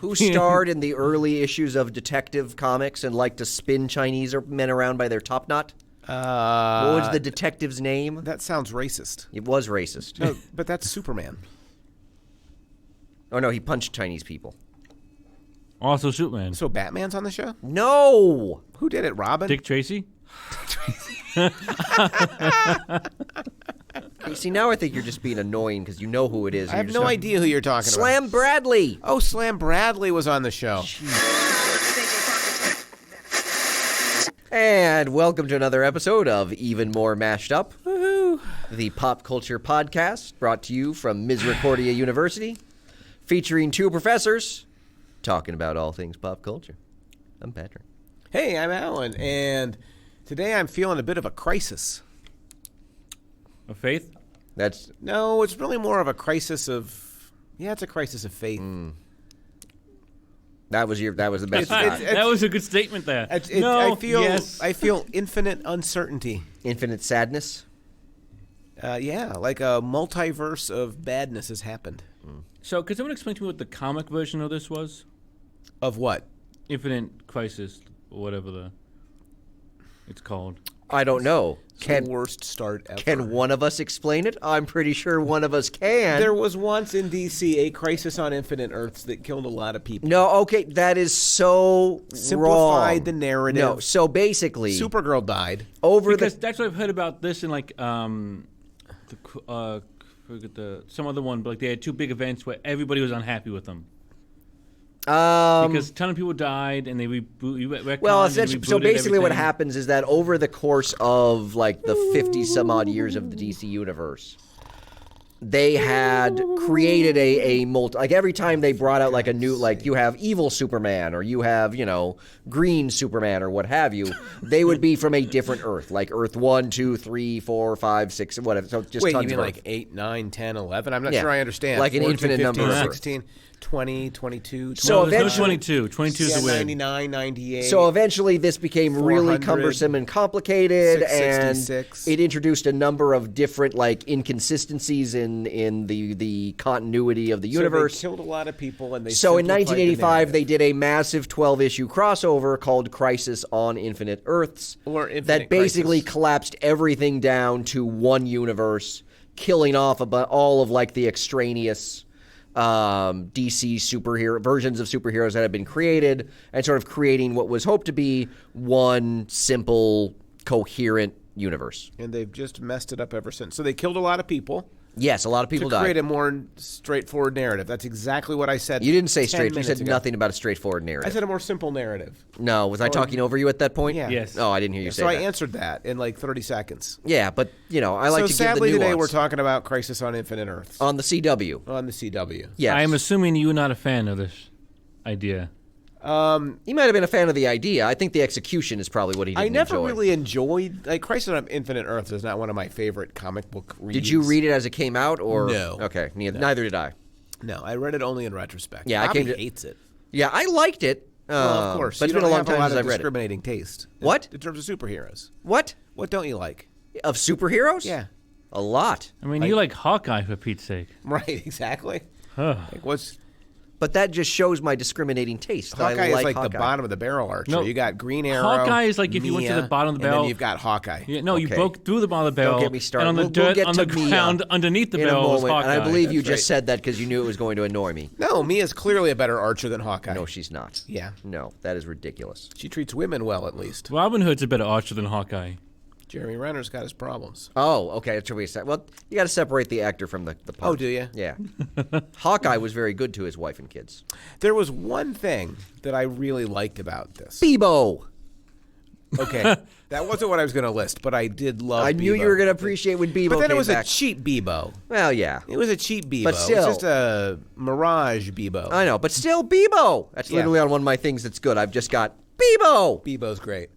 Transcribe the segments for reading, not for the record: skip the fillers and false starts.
Who starred in the early issues of Detective Comics and liked to spin Chinese men around by their top knot? What was the detective's name? That sounds racist. It was racist. No, but that's Superman. Oh, no, he punched Chinese people. Also Superman. So Batman's on the show? No! Who did it, Robin? Dick Tracy? You see, now I think you're just being annoying because you know who it is. I have no idea who you're talking about. Slam Bradley! Oh, Slam Bradley was on the show. And welcome to another episode of Even More Mashed Up, the pop culture podcast brought to you from Misericordia University, featuring two professors talking about all things pop culture. I'm Patrick. Hey, I'm Alan, and today I'm feeling a bit of a crisis. Of faith? No, it's really more of a crisis of... Yeah, it's a crisis of faith. That was the best. That was a good statement there. I feel infinite uncertainty. Infinite sadness. Yeah, like a multiverse of badness has happened. So, could someone explain to me what the comic version of this was? Of what? Infinite Crisis, or whatever it's called. I don't know. It's the worst start ever. Can one of us explain it? I'm pretty sure one of us can. There was once in D.C. a crisis on Infinite Earths that killed a lot of people. No, okay, that is so Simplified wrong. the narrative. No, so basically, Supergirl died. Because that's what I've heard about this in like some other one, but like they had two big events where everybody was unhappy with them. Because a ton of people died and they well, essentially, so basically what happens is that over the course of like the 50 some odd years of the DC universe, they had created a multi, like every time they brought out like a new, like you have evil Superman or you have, green Superman or what have you, they would be from a different Earth, like Earth 1, 2, 3, 4, 5, 6, whatever. So just Wait, tons you mean of like 8, 9, 10, 11? I'm not Yeah. sure I understand. Like an 14, infinite 15, number of 16, 20, 22, So there's no eventually- 22. 22 is the win. 99, 98. So eventually this became really 400, cumbersome and complicated, and 666. it introduced a number of different like inconsistencies in the continuity of the universe. So they killed a lot of people, and they So in simplified the 1985, they narrative. did a massive 12-issue crossover called Crisis on Infinite Earths Or Infinite that basically Crisis. collapsed everything down to one universe, killing off about all of like the extraneous DC superhero versions of superheroes that had been created, and sort of creating what was hoped to be one simple, coherent universe. And they've just messed it up ever since. So they killed a lot of people. Yes, a lot of people to create died. a more straightforward narrative. That's exactly what I said. You didn't say 10 straight. You minutes said ago. nothing about a straightforward narrative. I said a more simple narrative. No, was I talking over you at that point? Yeah. Yes. Oh, I didn't hear you say So that. I answered that in like 30 seconds. Yeah, but I like to So give the sadly nuance. today we're talking about Crisis on Infinite Earths On the CW. on the CW. Yes. I am assuming you're not a fan of this idea. He might have been a fan of the idea. I think the execution is probably what he didn't I never enjoy. really enjoyed Crisis on Infinite Earths is not one of my favorite comic book reads. Did you read it as it came out, or No. Okay, neither did I. No, I read it only in retrospect. Yeah, I Bobby came to- hates it. Yeah, I liked it. Well, of course, but it's you been a don't long have time lot since of I've read it. discriminating taste. What? In terms of superheroes? What What don't you like? of superheroes? Yeah, a lot. I mean, you like Hawkeye for Pete's sake. right. Exactly. Huh. Like what's But that just shows my discriminating taste. Hawkeye I is like like Hawkeye. the bottom of the barrel archer. No. You got Green Arrow. Hawkeye is like if you went to Mia, the bottom of the and barrel. then you've got Hawkeye. Yeah, no, you Okay. broke through the bottom of the barrel. Don't get me started. And on the We'll dirt, get on to the Mia ground, underneath the in a barrel was moment, Hawkeye. and I believe you That's just right. said that because you knew it was going to annoy me. No, Mia's clearly a better archer than Hawkeye. No, she's not. Yeah, No, that is ridiculous. she treats women well at least. Robin Hood's a better archer than Hawkeye. Jeremy Renner's got his problems. Oh, okay. That's what we said. Well, you got to separate the actor from the part. Oh, do you? Yeah. Hawkeye was very good to his wife and kids. There was one thing that I really liked about this. Bebo. Okay, that wasn't what I was going to list, but I did love. I knew Bebo. you were going to appreciate when Bebo But then came it was back. a cheap Bebo. Well, yeah. It was a cheap Bebo. But still. It was just a Mirage Bebo. I know, but still Bebo. That's Yeah. literally on one of my things that's good. I've just got Bebo. Bebo's great.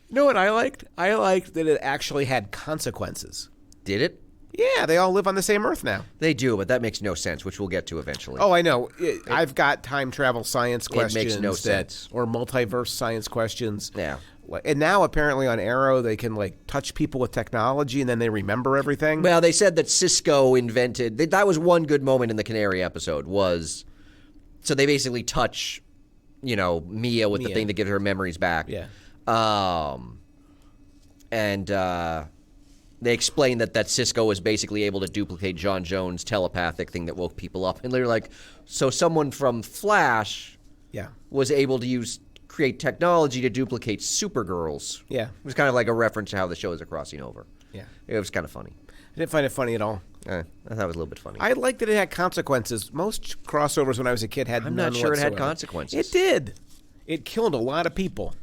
You know what I liked? I liked that it actually had consequences. Did it? Yeah, they all live on the same Earth now. They do, but that makes no sense, which we'll get to eventually. Oh, I know. I've got time travel science makes questions. no sense. Or multiverse science questions. Yeah. And now apparently on Arrow they can touch people with technology and then they remember everything. Well, they said that Cisco invented. That was one good moment in the Canary episode. Was So they basically touch, Mia with the thing to get her memories back. Yeah. And they explain that Cisco was basically able to duplicate John Jones' telepathic thing that woke people up. And they're like, so someone from Flash was able to create technology to duplicate Supergirls. Yeah. It was kind of like a reference to how the shows are crossing over. Yeah. It was kind of funny. I didn't find it funny at all. I thought it was a little bit funny. I liked that it had consequences. Most crossovers when I was a kid had I'm none not sure whatsoever. it had consequences. It did. It killed a lot of people.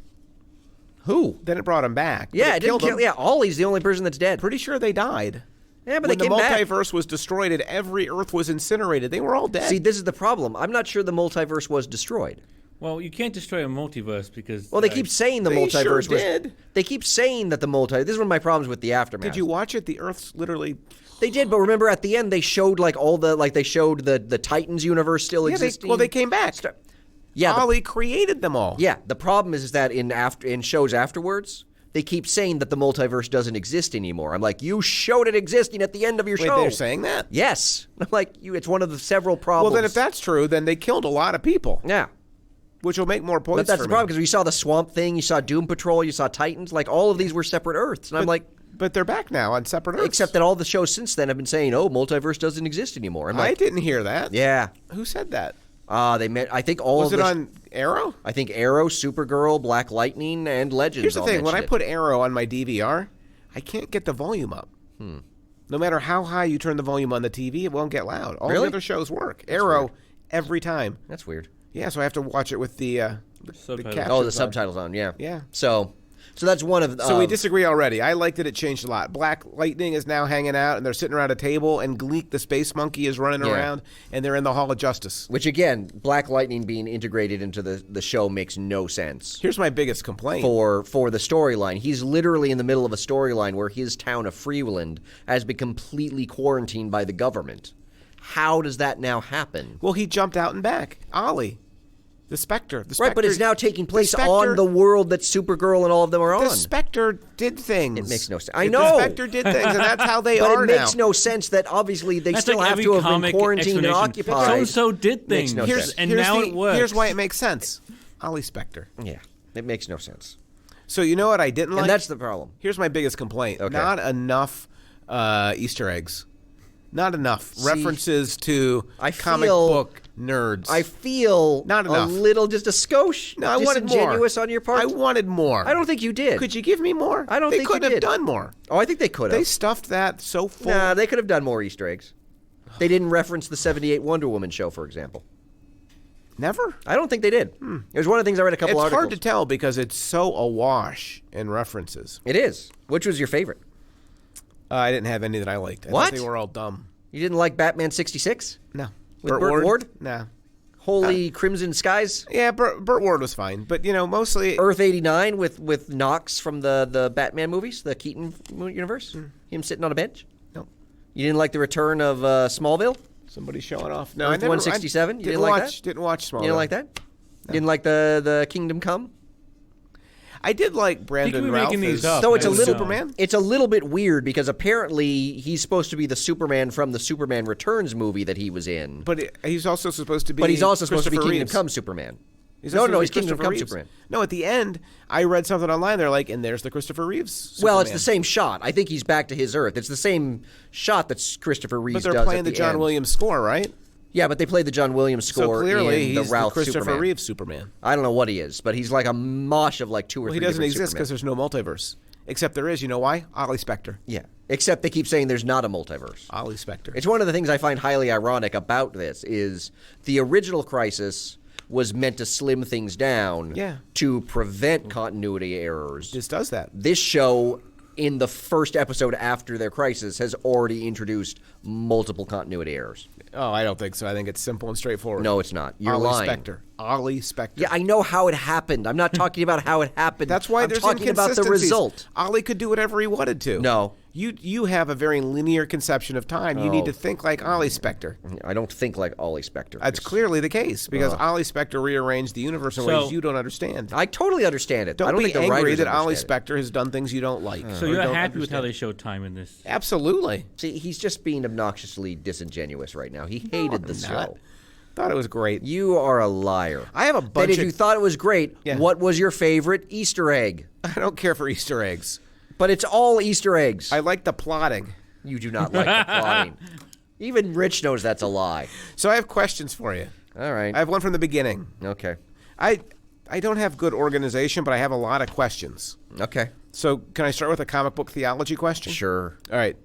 Who? Then it brought them back. Yeah, it didn't killed kill. them. Yeah, Ollie's the only person that's dead. Pretty sure they died. Yeah, but when they came the back. multiverse was destroyed and every Earth was incinerated, they were all dead. See, this is the problem. I'm not sure the multiverse was destroyed. Well, you can't destroy a multiverse because... Well, they keep saying the they multiverse sure was... did. They keep saying that the multiverse... This is one of my problems with the Aftermath. Did you watch it? The Earth's literally... They did, but remember at the end they showed they showed the Titans universe still existing. They came back. Yeah, Ollie created them all. Yeah, the problem is that in shows afterwards, they keep saying that the multiverse doesn't exist anymore. I'm like, you showed it existing at the end of your show. They're saying that? Yes. I'm like, it's one of the several problems. Well, then if that's true, then they killed a lot of people. Yeah. Which will make more points. But that's the problem because we saw the Swamp Thing, you saw Doom Patrol, you saw Titans. Like all of these were separate Earths, and I'm like, but they're back now on separate Earths. Except that all the shows since then have been saying, "Oh, multiverse doesn't exist anymore." I didn't hear that. Yeah. Who said that? They meant. I think all was of it on Arrow? I think Arrow, Supergirl, Black Lightning, and Legends. Here's the thing: when I put Arrow on my DVR, I can't get the volume up. No matter how high you turn the volume on the TV, it won't get loud. All the other shows work. That's Arrow weird. Every time. That's weird. Yeah, so I have to watch it with the subtitles on. Yeah. Yeah. So that's one of. So we disagree already. I like that it changed a lot. Black Lightning is now hanging out, and they're sitting around a table, and Gleek the space monkey is running around, and they're in the Hall of Justice. Which again, Black Lightning being integrated into the show makes no sense. Here's my biggest complaint for the storyline. He's literally in the middle of a storyline where his town of Freeland has been completely quarantined by the government. How does that now happen? Well, he jumped out and back. Ollie. The Spectre. Right, but it's now taking place on the world that Supergirl and all of them are on. The Spectre did things. It makes no sense. I know. The Spectre did things, and that's how they are now. But it makes no sense that obviously they still have to have been quarantined and occupied. So-and-so did things, no sense. and now it works. Here's why it makes sense. Ollie Spectre. Yeah, it makes no sense. So you know what I didn't like? And that's the problem. Here's my biggest complaint. Okay. Not enough Easter eggs. Not enough references to comic book nerds. I feel not enough. A little, just a skosh. No, I wanted more. Disingenuous on your part. I wanted more. I don't think you did. Could you give me more? I don't think you did. They could have done more. Oh, I think they could have. They stuffed that so full. Nah, they could have done more Easter eggs. They didn't reference the 78 Wonder Woman show, for example. Never? I don't think they did. It was one of the things I read a couple articles. It's hard to tell because it's so awash in references. It is. Which was your favorite? I didn't have any that I liked. I What? thought they were all dumb. You didn't like Batman 66? No. With Burt Ward? Nah. Holy Crimson Skies? Yeah, Burt Ward was fine. But, mostly... Earth 89 with Knox from the Batman movies, the Keaton universe? Him sitting on a bench? No. You didn't like the return of Smallville? Somebody showing off. No, Earth 167? You didn't like that? Didn't watch Smallville. You didn't like that? No. You didn't like the Kingdom Come? I did like Brandon Routh as Superman. It's a little bit weird because apparently he's supposed to be the Superman from the Superman Returns movie that he was in. But he's also supposed to be. But he's also supposed to be Christopher Kingdom Reeves. Come Superman. He's Kingdom Come Reeves. Superman. No, at the end, I read something online. They're like, and there's the Christopher Reeves Superman. Well, it's the same shot. I think he's back to his Earth. It's the same shot that Christopher Reeves does. But they're playing the John Williams score, right? Yeah, but they played the John Williams score. So clearly, in the he's Routh the Christopher Superman. Reeves Superman. I don't know what he is, but he's like a mosh of like two or three. He doesn't different exist because there's no multiverse. Except there is. You know why? Ollie Spectre. Yeah. Except they keep saying there's not a multiverse. Ollie Spectre. It's one of the things I find highly ironic about this is the original Crisis was meant to slim things down to prevent continuity errors. This does that. This show, in the first episode after their crisis, has already introduced multiple continuity errors. Oh, I don't think so. I think it's simple and straightforward. No, it's not. You're Ollie lying. Spectre. Ollie Spectre. Yeah, I know how it happened. I'm not talking about how it happened. That's why I'm there's talking about the result. Ollie could do whatever he wanted to. No. You have a very linear conception of time. You need to think like Ollie Spectre. I don't think like Ollie Spectre. That's clearly the case because Ollie Spectre rearranged the universe in ways you don't understand. I totally understand it. Don't I don't be think the angry writers that Ollie understand it. Spectre has done things you don't like. So you're happy with how they showed time in this? Absolutely. See, he's just being obnoxiously disingenuous right now. He hated the show. Thought it was great. You are a liar. I have a bunch If you thought it was great, what was your favorite Easter egg? I don't care for Easter eggs. But it's all Easter eggs. I like the plotting. You do not like the plotting. Even Rich knows that's a lie. So I have questions for you. All right. I have one from the beginning. Okay. I don't have good organization, but I have a lot of questions. Okay. So can I start with a comic book theology question? Sure. All right.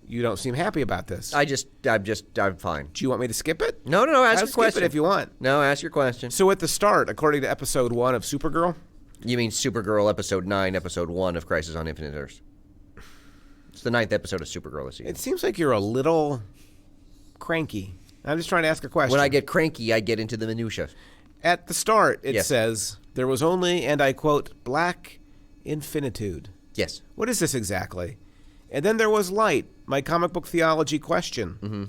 You don't seem happy about this. I'm fine. Do you want me to skip it? No. Ask your skip question it if you want. No, ask your question. So at the start, according to episode 1 of Supergirl. You mean Supergirl episode 9, episode 1 of Crisis on Infinite Earths? It's the 9th episode of Supergirl this season. It seems like you're a little cranky. I'm just trying to ask a question. When I get cranky, I get into the minutia. At the start, it says, there was only, and I quote, black infinitude. Yes. What is this exactly? And then there was light, my comic book theology question. Mm-hmm.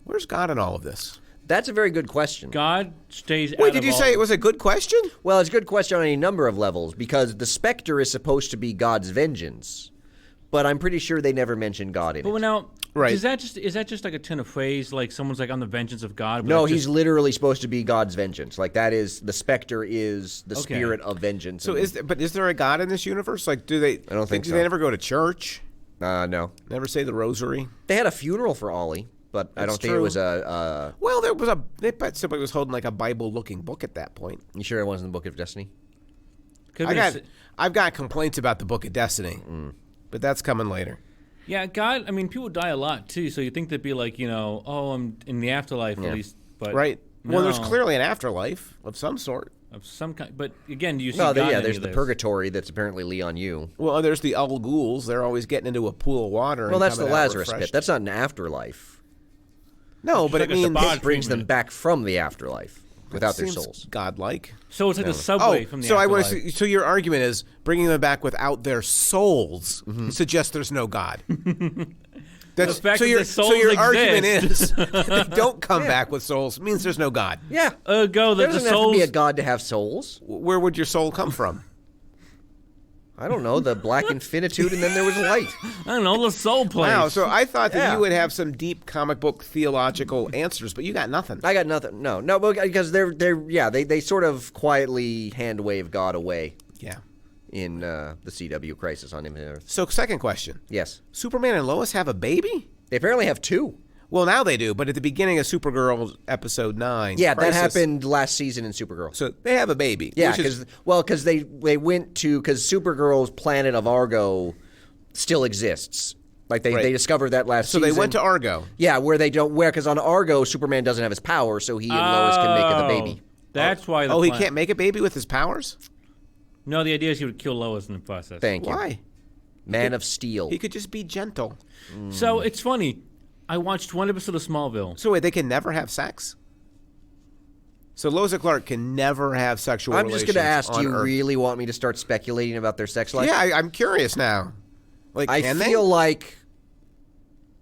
Where's God in all of this? That's a very good question. God stays out Wait, of did you all- say it was a good question? Well, it's a good question on any number of levels because the Spectre is supposed to be God's vengeance, but I'm pretty sure they never mention God in But it. now, Right. is that just like a turn of phrase? Like someone's like on the vengeance of God? But No, that's he's just- literally supposed to be God's vengeance. Like that is the Spectre is the Okay. spirit of vengeance. So is there a God in this universe? Like, do they? I don't think do so. they never go to church? No. Never say the rosary? They had a funeral for Ollie, but I That's don't think it true. was a. Well, they bet somebody was holding like a Bible-looking book at that point. You sure it wasn't the Book of Destiny? Could be I've got complaints about the Book of Destiny, but that's coming later. Yeah, God. I mean, people die a lot too, so you think they'd be like, I'm in the afterlife at least, but Right. Well, there's no, clearly an afterlife of some sort. of some kind. But again, do you see No, God in any there's of the this? purgatory that's apparently Leon Yu. Well, there's the Ul Ghouls. They're always getting into a pool of water. Well, and that's the coming out Lazarus refreshed. pit. That's not an afterlife. No, but like it a means sabbat It brings them treatment. back from the afterlife without their seems souls. godlike. So it's like the subway from the so afterlife. so your argument is bringing them back without their souls suggests there's no God. That's, The fact so that your the souls so your exist. argument is they don't come back with souls means there's no God. Yeah. Go There that the doesn't have to souls. be a god to have souls. Where would your soul come from? I don't know. The black infinitude, and then there was light. I don't know the soul place. Wow, so I thought that Yeah. you would have some deep comic book theological answers, but you got nothing. I got nothing. No, because they sort of quietly hand wave God away Yeah. in the CW Crisis on Infinite Earth. So second question. Yes. Superman and Lois have a baby? They apparently have two. Well, now they do, but at the beginning of Supergirl episode 9. Yeah, Crisis, that happened last season in Supergirl. So they have a baby. Yeah, which is- because they went to because Supergirl's planet of Argo still exists. Like they Right. discovered that last so season. they went to Argo. Yeah, because on Argo Superman doesn't have his power, so he and Lois can make the baby. That's why. He can't make a baby with his powers? No, the idea is he would kill Lois in the process. Thank you. Why? Man of Steel. He could just be gentle. So it's funny. I watched one episode of Smallville. So wait, they can never have sex? So Lois and Clark can never have sexual I'm just relations going to ask, do on you Earth. really want me to start speculating about their sex life? Yeah, I'm curious now. Like, I can feel like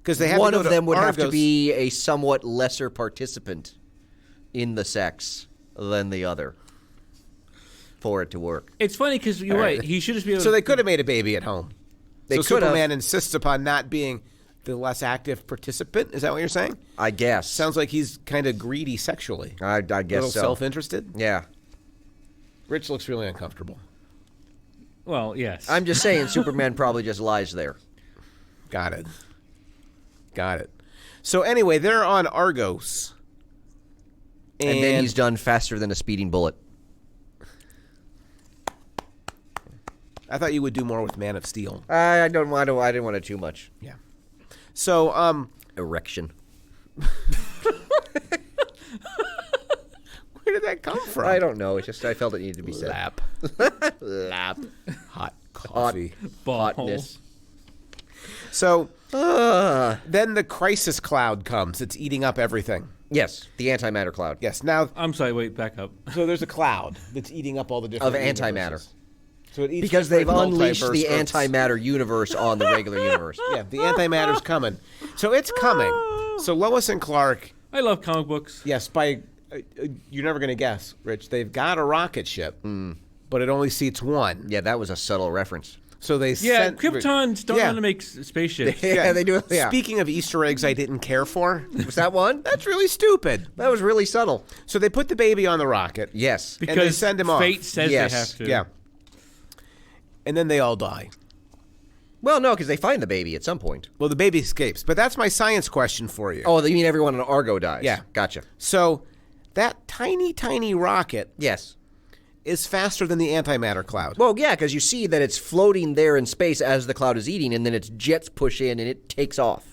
because they have one to go of to them would have to Argos. be a somewhat lesser participant in the sex than the other for it to work. It's funny because you're All right. right. He should just be able So to. they could have made a baby at home. They so could have. Superman insists upon not being the less active participant. Is that what you're saying? I guess. Sounds like he's kind of greedy sexually. I A little guess so. self-interested. Yeah. Rich looks really uncomfortable. Well, yes. I'm just saying Superman probably just lies there. Got it. So anyway, they're on Argos. And then he's done faster than a speeding bullet. I thought you would do more with Man of Steel. I didn't want it too much. Yeah. So, Erection. where did that come from? I don't know. It's just I felt it needed to be said. Lap. Lap. Hot coffee. Hotness. So, then the crisis cloud comes. It's eating up everything. Yes, the antimatter cloud. Yes. Now, I'm sorry. Wait, back up. so there's a cloud that's eating up all the different Of antimatter. universes. So it eats Because they've different unleashed the multiverse Earths. antimatter universe on the regular universe. Yeah, the antimatter's coming. So it's coming. So Lois and Clark, I love comic books. yes, by you're never going to guess, Rich. They've got a rocket ship, but it only seats one. Yeah, that was a subtle reference. So they Krypton's don't want to make spaceships. Yeah, they do. Yeah. Speaking of Easter eggs I didn't care for. Was that one? That's really stupid. That was really subtle. So they put the baby on the rocket. Yes. Because and they send him fate off. says Yes. they have to. Yeah. And then they all die. Well, no, because they find the baby at some point. Well, the baby escapes. But that's my science question for you. Oh, you mean everyone in Argo dies? Yeah. Gotcha. So that tiny, tiny rocket Yes. is faster than the antimatter cloud. Well, yeah, because you see that it's floating there in space as the cloud is eating, and then its jets push in and it takes off.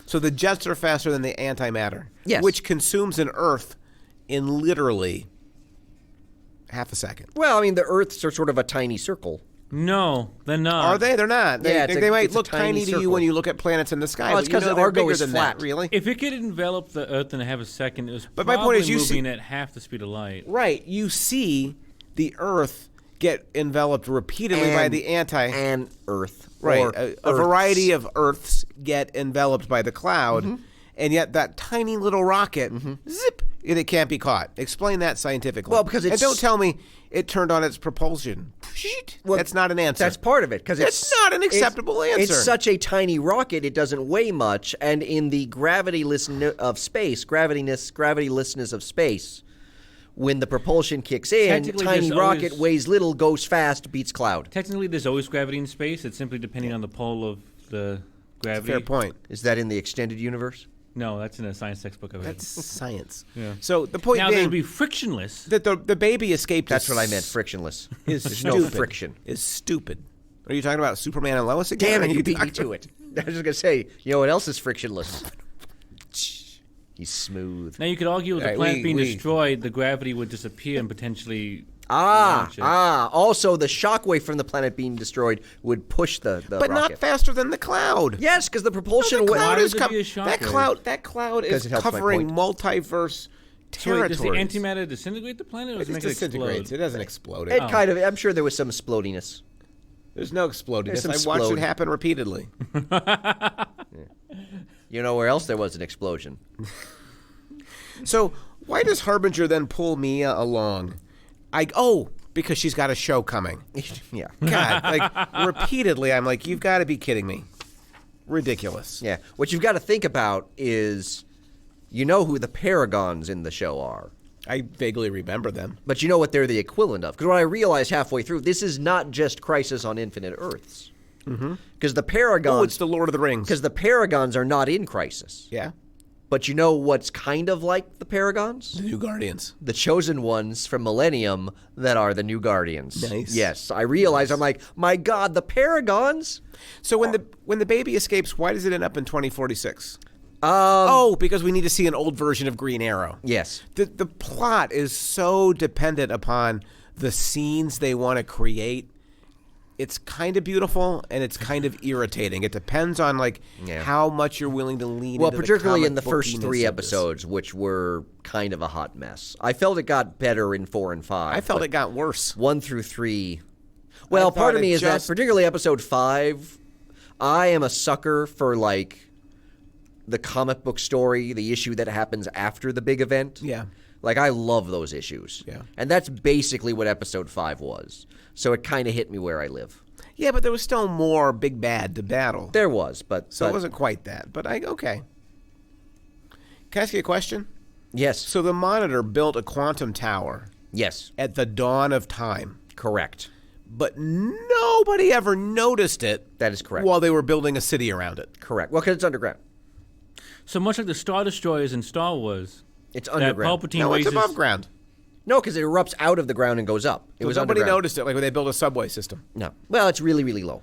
So the jets are faster than the antimatter. Yes. Which consumes an Earth in literally half a second. Well, I mean, the Earths are sort of a tiny circle. No, they're not. Are they? They're not. Yeah, They might it's a look tiny tiny to you circle. when you look at planets in the sky. Oh, it's but you 'cause know the they're Argo bigger is than flat. that, really. If it could envelop the Earth in a half a second, it was But my probably point is you see- moving at half the speed of light. Right. You see the Earth get enveloped repeatedly by the and Earth. Right. Or A variety Earths. of Earths get enveloped by the cloud, and yet that tiny little rocket, zip, and it can't be caught. Explain that scientifically. Well, because and it's- don't tell me it turned on its propulsion. Well, that's not an answer. That's part of it, because It's not an acceptable answer. It's such a tiny rocket; it doesn't weigh much, and in the gravitylessness of space, when the propulsion kicks in, Technically, tiny there's rocket always- weighs little, goes fast, beats cloud. Technically, there's always gravity in space. It's simply depending on the pole of the gravity. Fair point. Is that in the extended universe? No, that's in a science textbook I read. That's science. Yeah. So the point Now, being they'll be frictionless. that the baby escaped. That's what I meant. Frictionless. Is There's stupid. no friction. Is stupid. Are you talking about Superman and Lois again? Damn Or it! are You beat me talking- to it. I was just gonna say, you know what else is frictionless? He's smooth. Now, you could argue with the Right, planet we- being we- destroyed, the gravity would disappear and potentially... launch it. Also, the shockwave from the planet being destroyed would push the But rocket. not faster than the cloud. Yes, because the propulsion The wa- cloud would is there be a that shockwave? cloud 'Cause is it helps my covering point. multiverse So wait, does the territories. antimatter disintegrate the planet, or It does it make just it disintegrates. explode? It doesn't explode. It kind of. I'm sure there was some explodiness. There's no exploding. There's I some watched explode. it happen repeatedly. You know where else there was an explosion? So why does Harbinger then pull Mia along? Because she's got a show coming. Yeah. God, like repeatedly, I'm like, you've got to be kidding me. Ridiculous. Yeah. What you've got to think about is, you know who the Paragons in the show are, I vaguely remember them. but you know what they're the equivalent of. Because what I realized halfway through, this is not just Crisis on Infinite Earths. Because the Oh, Paragons, it's the Lord of the Rings. because the Paragons are not in Crisis. Yeah. But you know what's kind of like the Paragons? The New Guardians. The chosen ones from Millennium that are the new Guardians. Nice. Yes, I realize. I'm like, my God, the Paragons. So when the baby escapes, why does it end up in 2046? Um, Because we need to see an old version of Green Arrow. Yes. The plot is so dependent upon the scenes they want to create. It's kind of beautiful and it's kind of irritating. It depends on Yeah. how much you're willing to lean Well, into particularly the in the comic first bookiness three of this. episodes, which were kind of a hot mess. I felt it got better in 4 and 5. I felt but it got worse. 1 through 3. Well, thought part of it me is that, just- particularly episode 5, I am a sucker for the comic book story, the issue that happens after the big event. Yeah. I love those issues. Yeah. And that's basically what episode 5 was. So it kind of hit me where I live. Yeah, but there was still more big bad to battle. There was, but... So it wasn't quite that. But okay. Can I ask you a question? Yes. So the Monitor built a quantum tower Yes. at the dawn of time, Correct. but nobody ever noticed it That is correct. while they were building a city around it. Correct. Well, because it's underground. So much like the Star Destroyers in Star Wars, It's that underground. Palpatine No, it's raises... above ground. No, because it erupts out of the ground and goes up. It was Nobody underground. noticed it, like when they built a subway system. No. Well, it's really, really low.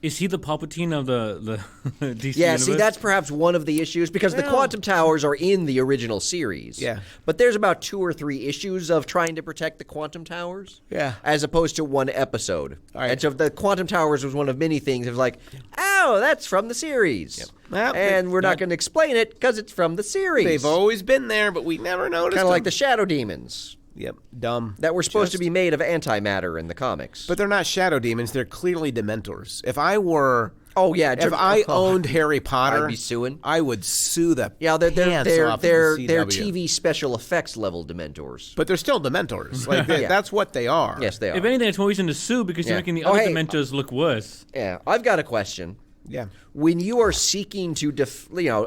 Is he the Palpatine of the DC Yeah, universe? see, that's perhaps one of the issues, because the Well- quantum towers are in the original series. Yeah. But there's about 2 or 3 issues of trying to protect the quantum towers. Yeah. As opposed to one episode. All right. And so if the quantum towers was one of many things, it was like, oh, that's from the series. Well, and we're not going to explain it because it's from the series. They've always been there, but we never noticed Kind of like them. the shadow demons Yep, dumb. that were supposed to be made of antimatter in the comics. But they're not shadow demons. They're clearly Dementors. If I were Oh yeah, If I owned Harry Potter, I'd be suing. I would sue the they're pants off of the CW. TV special effects level Dementors. But they're still Dementors. Like that's what they are. Yes, they are. If anything, it's more reason to sue because you're making the other Dementors look worse. Yeah, I've got a question. Yeah. When you are seeking to,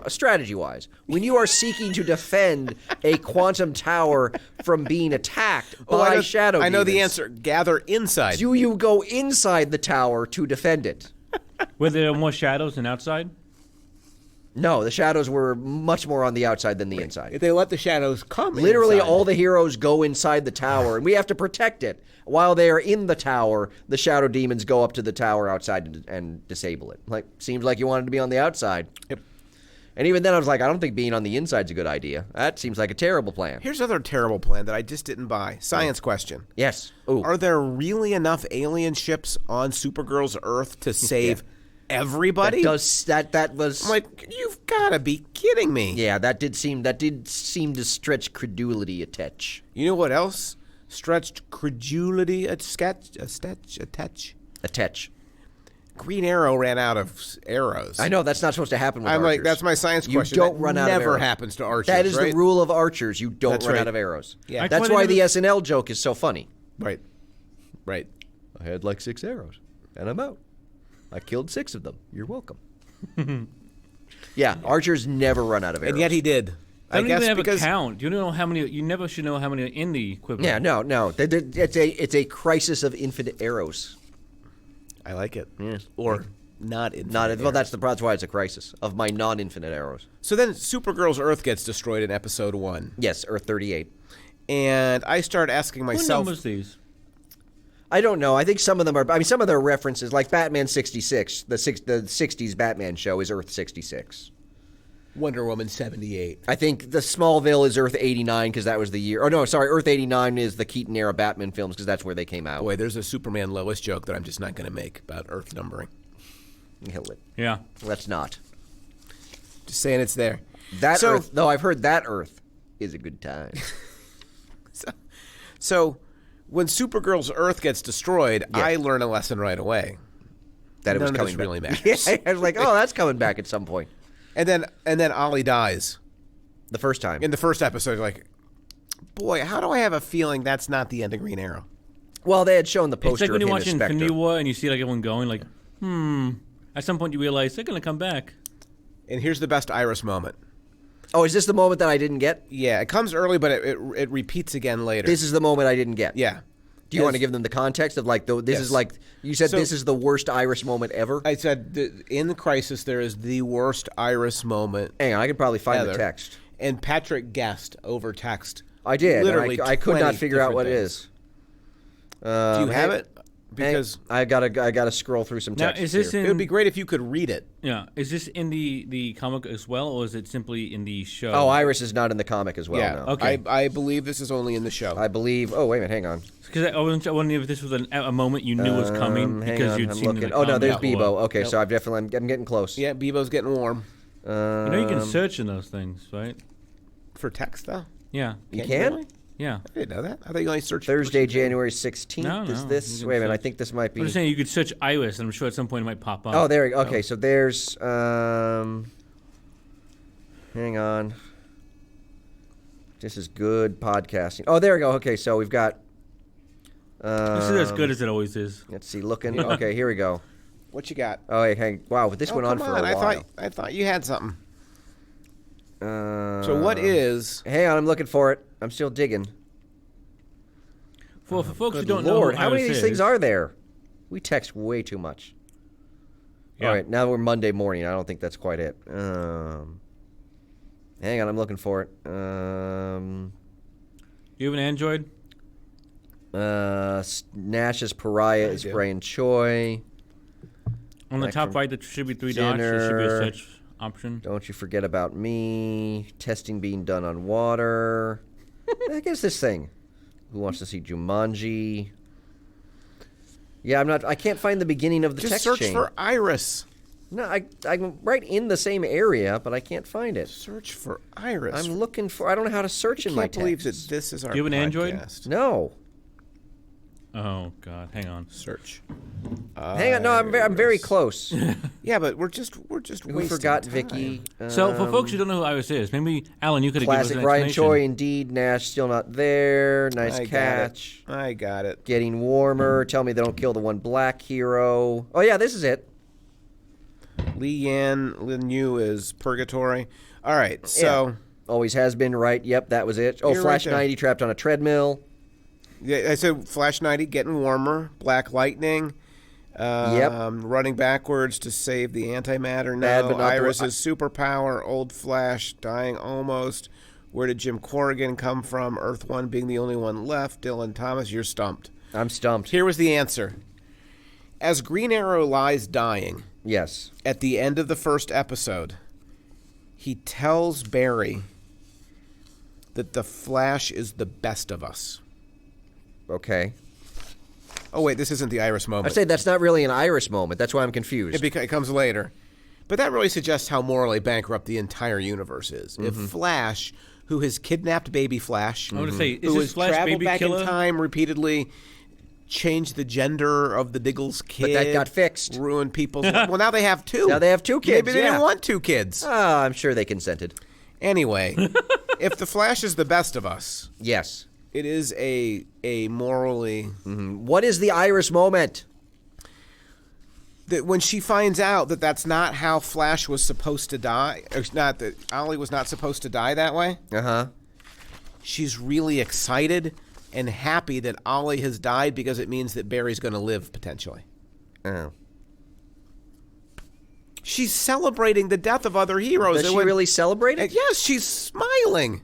strategy-wise, when you are seeking to defend a quantum tower from being attacked by shadow demons, I know the answer. Gather inside. do you go inside the tower to defend it? Were there more shadows than outside? No, the shadows were much more on the outside than the inside. If they let the shadows come Literally, inside. all the heroes go inside the tower, and we have to protect it. While they are in the tower, the shadow demons go up to the tower outside and disable it. Like, seems like you wanted to be on the outside. Yep. And even then, I was like, I don't think being on the inside's a good idea. That seems like a terrible plan. Here's another terrible plan that I just didn't buy. Science question. Yes. Ooh. Are there really enough alien ships on Supergirl's Earth to save everybody? That was I'm like, you've got to be kidding me. Yeah, that did seem to stretch credulity a touch. You know what else stretched credulity a touch? A touch. Green Arrow ran out of arrows. I know that's not supposed to happen with I'm archers. like, that's my science question. You don't that run out of never arrows. happens to archers. That is right? the rule of archers. You don't That's run right. out of arrows. Yeah. That's why the SNL joke is so funny. Right. I had like 6 arrows, and I'm out. I killed 6 of them. You're welcome. Yeah, archers never run out of arrows. And yet he did. I don't guess even have because a count. You don't know how many. You never should know how many are in the equipment. Yeah, no. It's a crisis of infinite arrows. I like it. Yeah. Or not infinite. Well, that's why it's a crisis of my non-infinite arrows. So then Supergirl's Earth gets destroyed in episode 1. Yes, Earth 38. And I start asking What myself, numbers these? I don't know. I think some of them are. I mean, some of their references, like Batman 66, the 60s Batman show is Earth 66. Wonder Woman 78. I think the Smallville is Earth 89 because that was the year. Oh no, sorry, Earth 89 is the Keaton era Batman films because that's where they came out. Boy, there's a Superman Lois joke that I'm just not going to make about Earth numbering. Kill it. Yeah. Let's not. Just saying it's there. That Earth, though, I've heard that Earth is a good time. So when Supergirl's Earth gets destroyed, I learn a lesson right away. That it was None of coming this back. really matters. Yeah, I was like, oh, that's coming back at some point. And then Ollie dies. The first time. In the first episode, you're like, boy, how do I have a feeling that's not the end of Green Arrow? Well, they had shown the poster It's like when of you him watch as Spectre. Infinity War and you see like everyone going like, At some point you realize they're gonna come back. And here's the best Iris moment. Oh, is this the moment that I didn't get? Yeah, it comes early, but it repeats again later. This is the moment I didn't get. Yeah. Do you want to give them the context of like, this is like, you said this is the worst Iris moment ever? I said, in the Crisis, there is the worst Iris moment. Hang on, I could probably find ever. the text. And Patrick guessed over text. I did. Literally, I could not 20 figure out what it different is. Do you have it? Because I gotta scroll through some Now, text. is this here. it would be great if you could read it. Yeah. Is this in the comic as well, or is it simply in the show? Oh, Iris is not in the comic as well. Yeah. No. Okay. I believe this is only in the show. I believe. Oh, wait a minute. Hang on. Because I wasn't wondering if this was a moment you knew was coming Hang because on, you'd I'm seen it in looking. the Oh no, comic there's before. Bebo. Okay, so I'm getting close. Yeah, Bebo's getting warm. You know you can search in those things, right? For text, though? Yeah. You can? Really? Yeah. I didn't know that. I thought you only searched Thursday, January 16th. No, is no, this? you can Wait a minute. I search. think this might be. I'm just saying you could search Iris, and I'm sure at some point it might pop up. Oh, there. Okay, so there's. Hang on. This is good podcasting. Oh, there we go. Okay, so we've got. This is as good as it always is. Let's see. Looking. Okay, here we go. What you got? Oh, hey, wow. This went on come for a while. I thought you had something. So what is? Hang on, I'm looking for it. I'm still digging. For folks who Good don't Lord, know how many of Iris these things is, are there? We text way too much. Yeah. All right, now we're Monday morning. I don't think that's quite it. Hang on, I'm looking for it. You have an Android? Nash's Pariah is do. Brian Choi. On the Like top from right, there should be 3 dots. There should be a dinner. search option. Don't you forget about me. Testing being done on water. I guess this thing. Who wants to see Jumanji? Yeah, I can't find the beginning of the Just text search chain. for Iris. No, I'm right in the same area, but I can't find it. Search for Iris. I'm looking for. I don't know how to search in my I can't believe that texts. this is our Do you have an Android? podcast. No. Oh God, hang on. Search. Hang on, no, I'm very close. Yeah, but we're just We wasting forgot time. Vicky. So for folks who don't know who Iris is, maybe Alan, you could have given us Classic an Ryan explanation. Choi, indeed. Nash still not there. Nice catch. I got it. Getting warmer. Tell me they don't kill the one black hero. Oh yeah, this is it. Li Yan Lin Yu is Purgatory. All right, so Always has been right. Yep, that was it. Oh, You're Flash right there. 90 trapped on a treadmill. yeah, I said Flash 90 getting warmer. Black Lightning. Running backwards to save the antimatter. Bad, No, but not the- Iris's superpower. Old Flash dying almost. Where did Jim Corrigan come from? Earth One being the only one left. Dylan Thomas, you're stumped. I'm stumped. Here was the answer. As Green Arrow lies dying Yes. at the end of the first episode, he tells Barry that the Flash is the best of us. Okay. Oh, wait, this isn't the Iris moment. I'd say that's not really an Iris moment. That's why I'm confused. It comes later. But that really suggests how morally bankrupt the entire universe is. If Flash, who has kidnapped baby Flash, I want to say, is who this has Flash traveled baby back killer? in time repeatedly, changed the gender of the Diggles kid. But that got fixed. Ruined people's... Well, now they have two. Now they have two kids, Maybe they yeah. didn't want two kids. I'm sure they consented. Anyway, if the Flash is the best of us, Yes. it is a morally... What is the Iris moment? That when she finds out that that's not how Flash was supposed to die, or not that Ollie was not supposed to die that way, Uh-huh. she's really excited and happy that Ollie has died because it means that Barry's going to live potentially. Oh. She's celebrating the death of other heroes. Does And she when- really celebrate it? Yes, she's smiling.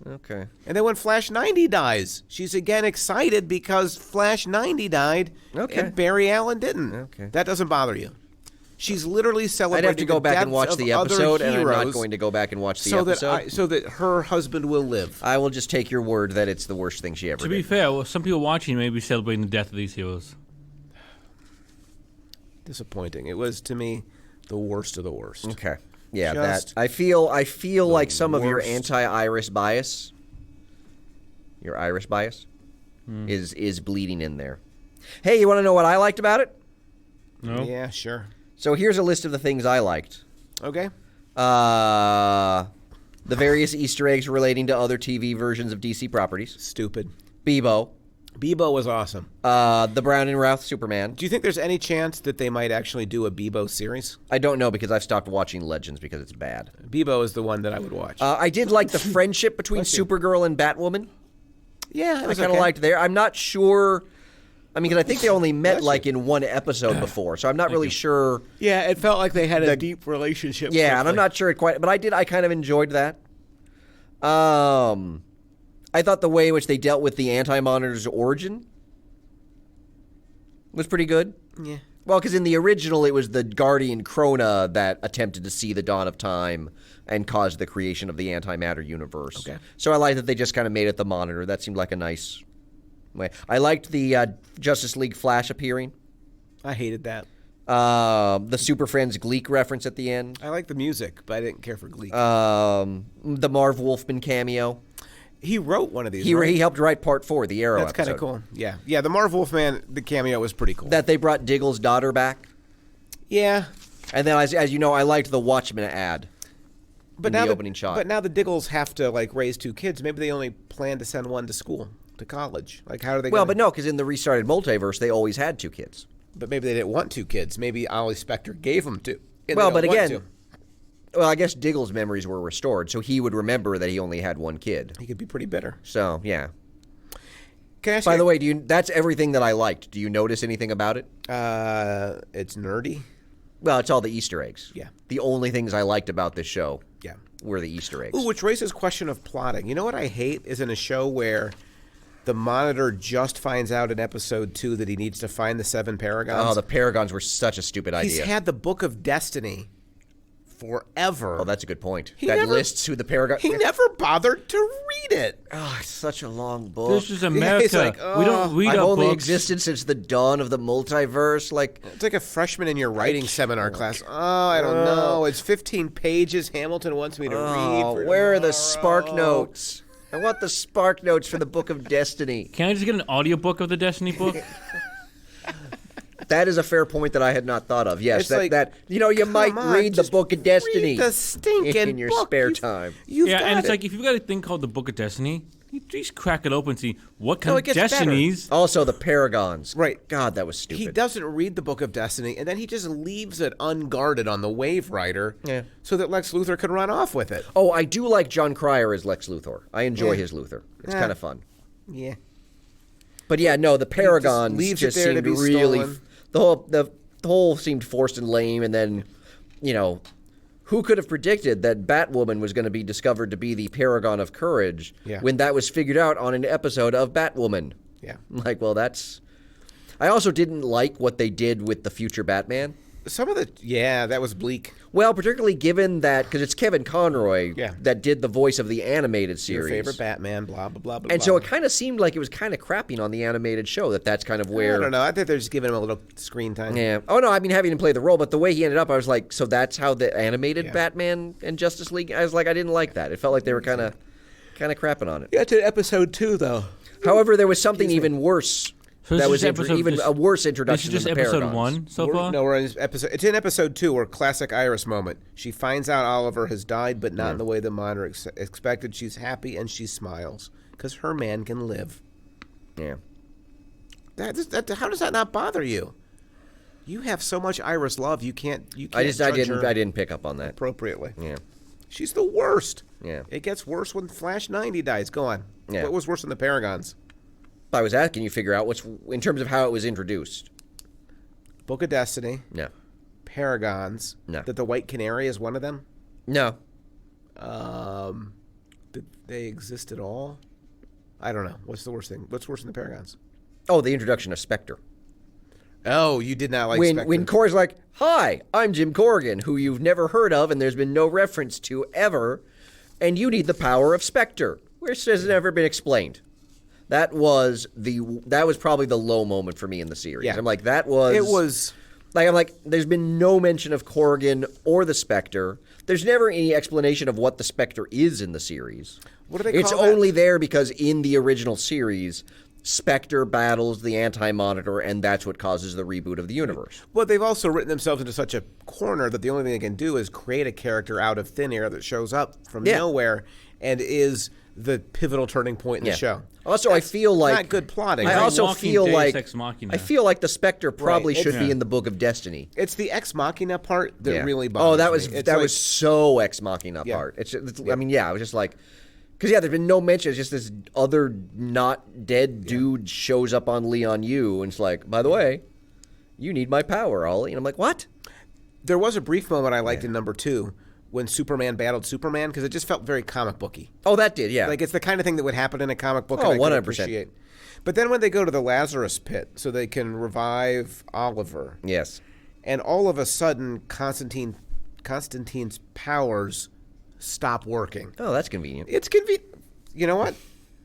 Okay. And then when Flash 90 dies, she's again excited because Flash 90 died Okay. and Barry Allen didn't. Okay. That doesn't bother you. She's literally I'd celebrating have to go the back and deaths watch of the other episode, and I'm not heroes going to go back and watch the so episode. so that her husband will live. I will just take your word that it's the worst thing she ever To did. be fair, well, some people watching may be celebrating the death of these heroes. Disappointing. It was, to me, the worst of the worst. Okay. Yeah, Just that I feel like some of your worst. anti-Iris bias, your Iris bias, is bleeding in there. Hey, you want to know what I liked about it? No. Yeah, sure. So here's a list of the things I liked. Okay. The various Easter eggs relating to other TV versions of DC properties. Stupid. Bebo. Bebo was awesome. The Brown and Routh Superman. Do you think there's any chance that they might actually do a Bebo series? I don't know because I've stopped watching Legends because it's bad. Bebo is the one that I would watch. I did like the friendship between Bless you. Supergirl and Batwoman. yeah, I kind of liked there. I'm not sure. I mean, because I think they only met Bless like in one episode before, so I'm not really sure. Yeah, it felt like they had a deep relationship. Yeah, and I'm not sure it quite, but I kind of enjoyed that. I thought the way in which they dealt with the Anti-Monitor's origin was pretty good. Yeah. Well, because in the original, it was the Guardian Krona that attempted to see the dawn of time and caused the creation of the antimatter universe. Okay. So I like that they just kind of made it the Monitor. That seemed like a nice way. I liked the Justice League Flash appearing. I hated that. The Super Friends Gleek reference at the end. I like the music, but I didn't care for Gleek. The Marv Wolfman cameo. he wrote one of these, He right? helped write part 4, the Arrow That's kind of episode. cool. Yeah. Yeah, the Marv Wolfman, the cameo was pretty cool. That they brought Diggle's daughter back. Yeah. And then, as you know, I liked the Watchmen ad. But in now the opening shot. But now the Diggles have to, like, raise 2 kids. Maybe they only plan to send one to school, to college. Like, how are they Well, gonna... but no, because in the restarted multiverse, they always had 2 kids. But maybe they didn't want 2 kids. Maybe Ollie Spector gave them 2. and Well, they but don't want again, to. well, I guess Diggle's memories were restored, so he would remember that he only had 1 kid. He could be pretty bitter. So, yeah. Can I ask By you... the way, that's everything that I liked. Do you notice anything about it? It's nerdy. Well, it's all the Easter eggs. Yeah. The only things I liked about this show Yeah. were the Easter eggs. Ooh, which raises question of plotting. You know what I hate is in a show where the Monitor just finds out in episode 2 that he needs to find the 7 Paragons. Oh, the Paragons were such a stupid idea. He's had the Book of Destiny forever. Oh, that's a good point. He That never- lists who the Paragons... He never bothered to read it. Oh, it's such a long book. This is America. He's like, we don't read I've our only books. existed since the dawn of the multiverse. Like, It's like a freshman in your writing seminar class. Oh, I don't know. It's 15 pages Hamilton wants me to read. oh, for where are the tomorrow. Spark Notes? I want the Spark Notes for the Book of Destiny. Can I just get an audiobook of the Destiny book? That is a fair point that I had not thought of. Yes, you might on, read the Book of Destiny read the stinking in your book. spare time. And it's like if you've got a thing called the Book of Destiny, you just crack it open and see what kind of destinies. Better. Also, the Paragons. Right. God, that was stupid. He doesn't read the Book of Destiny, and then he just leaves it unguarded on the Wave Rider so that Lex Luthor could run off with it. Oh, I do like John Cryer as Lex Luthor. I enjoy his Luthor. It's kind of fun. Yeah. But yeah, no, the Paragons just it there seemed to be really... stolen. The whole seemed forced and lame, and then, who could have predicted that Batwoman was going to be discovered to be the Paragon of Courage when that was figured out on an episode of Batwoman? Yeah. Like, well, that's... I also didn't like what they did with the future Batman. Some of that was bleak. Well, particularly given that, because it's Kevin Conroy that did the voice of the animated series. Your favorite Batman, blah, blah, blah, blah. And so it kind of seemed like it was kind of crapping on the animated show, that's kind of where... I don't know. I think they're just giving him a little screen time. Yeah. Oh, no, I mean, having him play the role, but the way he ended up, I was like, so that's how the animated Batman and Justice League... I was like, I didn't like that. It felt like they were kind of crapping on it. Yeah, to episode 2, though. However, there was something even worse... So that was even a worse introduction This is than just the episode Paragons. 1 so far? No, we're in episode... It's in episode 2, where classic Iris moment. She finds out Oliver has died, but not in the way the monitor expected. She's happy, and she smiles. Because her man can live. Yeah. How does that not bother you? You have so much Iris love, you can't I judge her didn't pick up on that. appropriately. Yeah. She's the worst. Yeah. It gets worse when Flash 90 dies. Go on. Yeah. What was worse than the Paragons? I was asking you figure out what's in terms of how it was introduced. Book of Destiny. No. Paragons. No. That the White Canary is one of them. No. Did they exist at all? I don't know. What's the worst thing? What's worse than the Paragons? Oh, the introduction of Spectre. Oh, you did not like when Spectre. When Corey's like, "Hi, I'm Jim Corrigan, who you've never heard of, and there's been no reference to ever, and you need the power of Spectre, which has never been explained." That was probably the low moment for me in the series. Yeah. I'm like, it was like, I'm like, there's been no mention of Corrigan or the Spectre. There's never any explanation of what the Spectre is in the series. What do they call It's that? only there because in the original series, Spectre battles the Anti-Monitor, and that's what causes the reboot of the universe. Well, they've also written themselves into such a corner that the only thing they can do is create a character out of thin air that shows up from nowhere and is the pivotal turning point in the show. Also, I feel like not good plotting. I right? also feel Deus like Ex Machina. I feel like the Spectre probably Right, should be in the Book of Destiny. It's the Ex Machina part that really bothers me. That was so Ex Machina part. I mean, I was just like, because there's been no mention. It's just this other not dead dude shows up on Leon Yu, and it's like, by the way, you need my power, Ollie. And I'm like, what? There was a brief moment I liked in number 2 when Superman battled Superman, because it just felt very comic booky. Oh, that did, yeah. Like, it's the kind of thing that would happen in a comic book. Oh, and I 100%. appreciate. But then when they go to the Lazarus pit so they can revive Oliver. Yes. And all of a sudden, Constantine's powers stop working. Oh, that's convenient. It's convenient. You know what?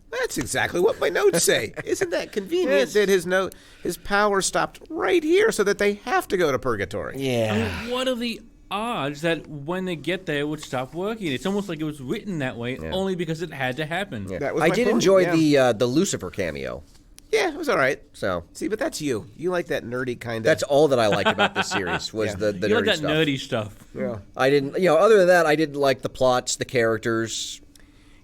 That's exactly what my notes say. Isn't that convenient that his power stopped right here so that they have to go to purgatory? Yeah. I mean, what are the odds that when they get there it would stop working? It's almost like it was written that way only because it had to happen. Yeah. That was I my did point, enjoy the Lucifer cameo. Yeah, it was all right. So see, but that's you. You like that nerdy kind of. That's all that I liked about this series was the You nerdy like that stuff. nerdy stuff. Yeah. I didn't, other than that, I didn't like the plots, the characters.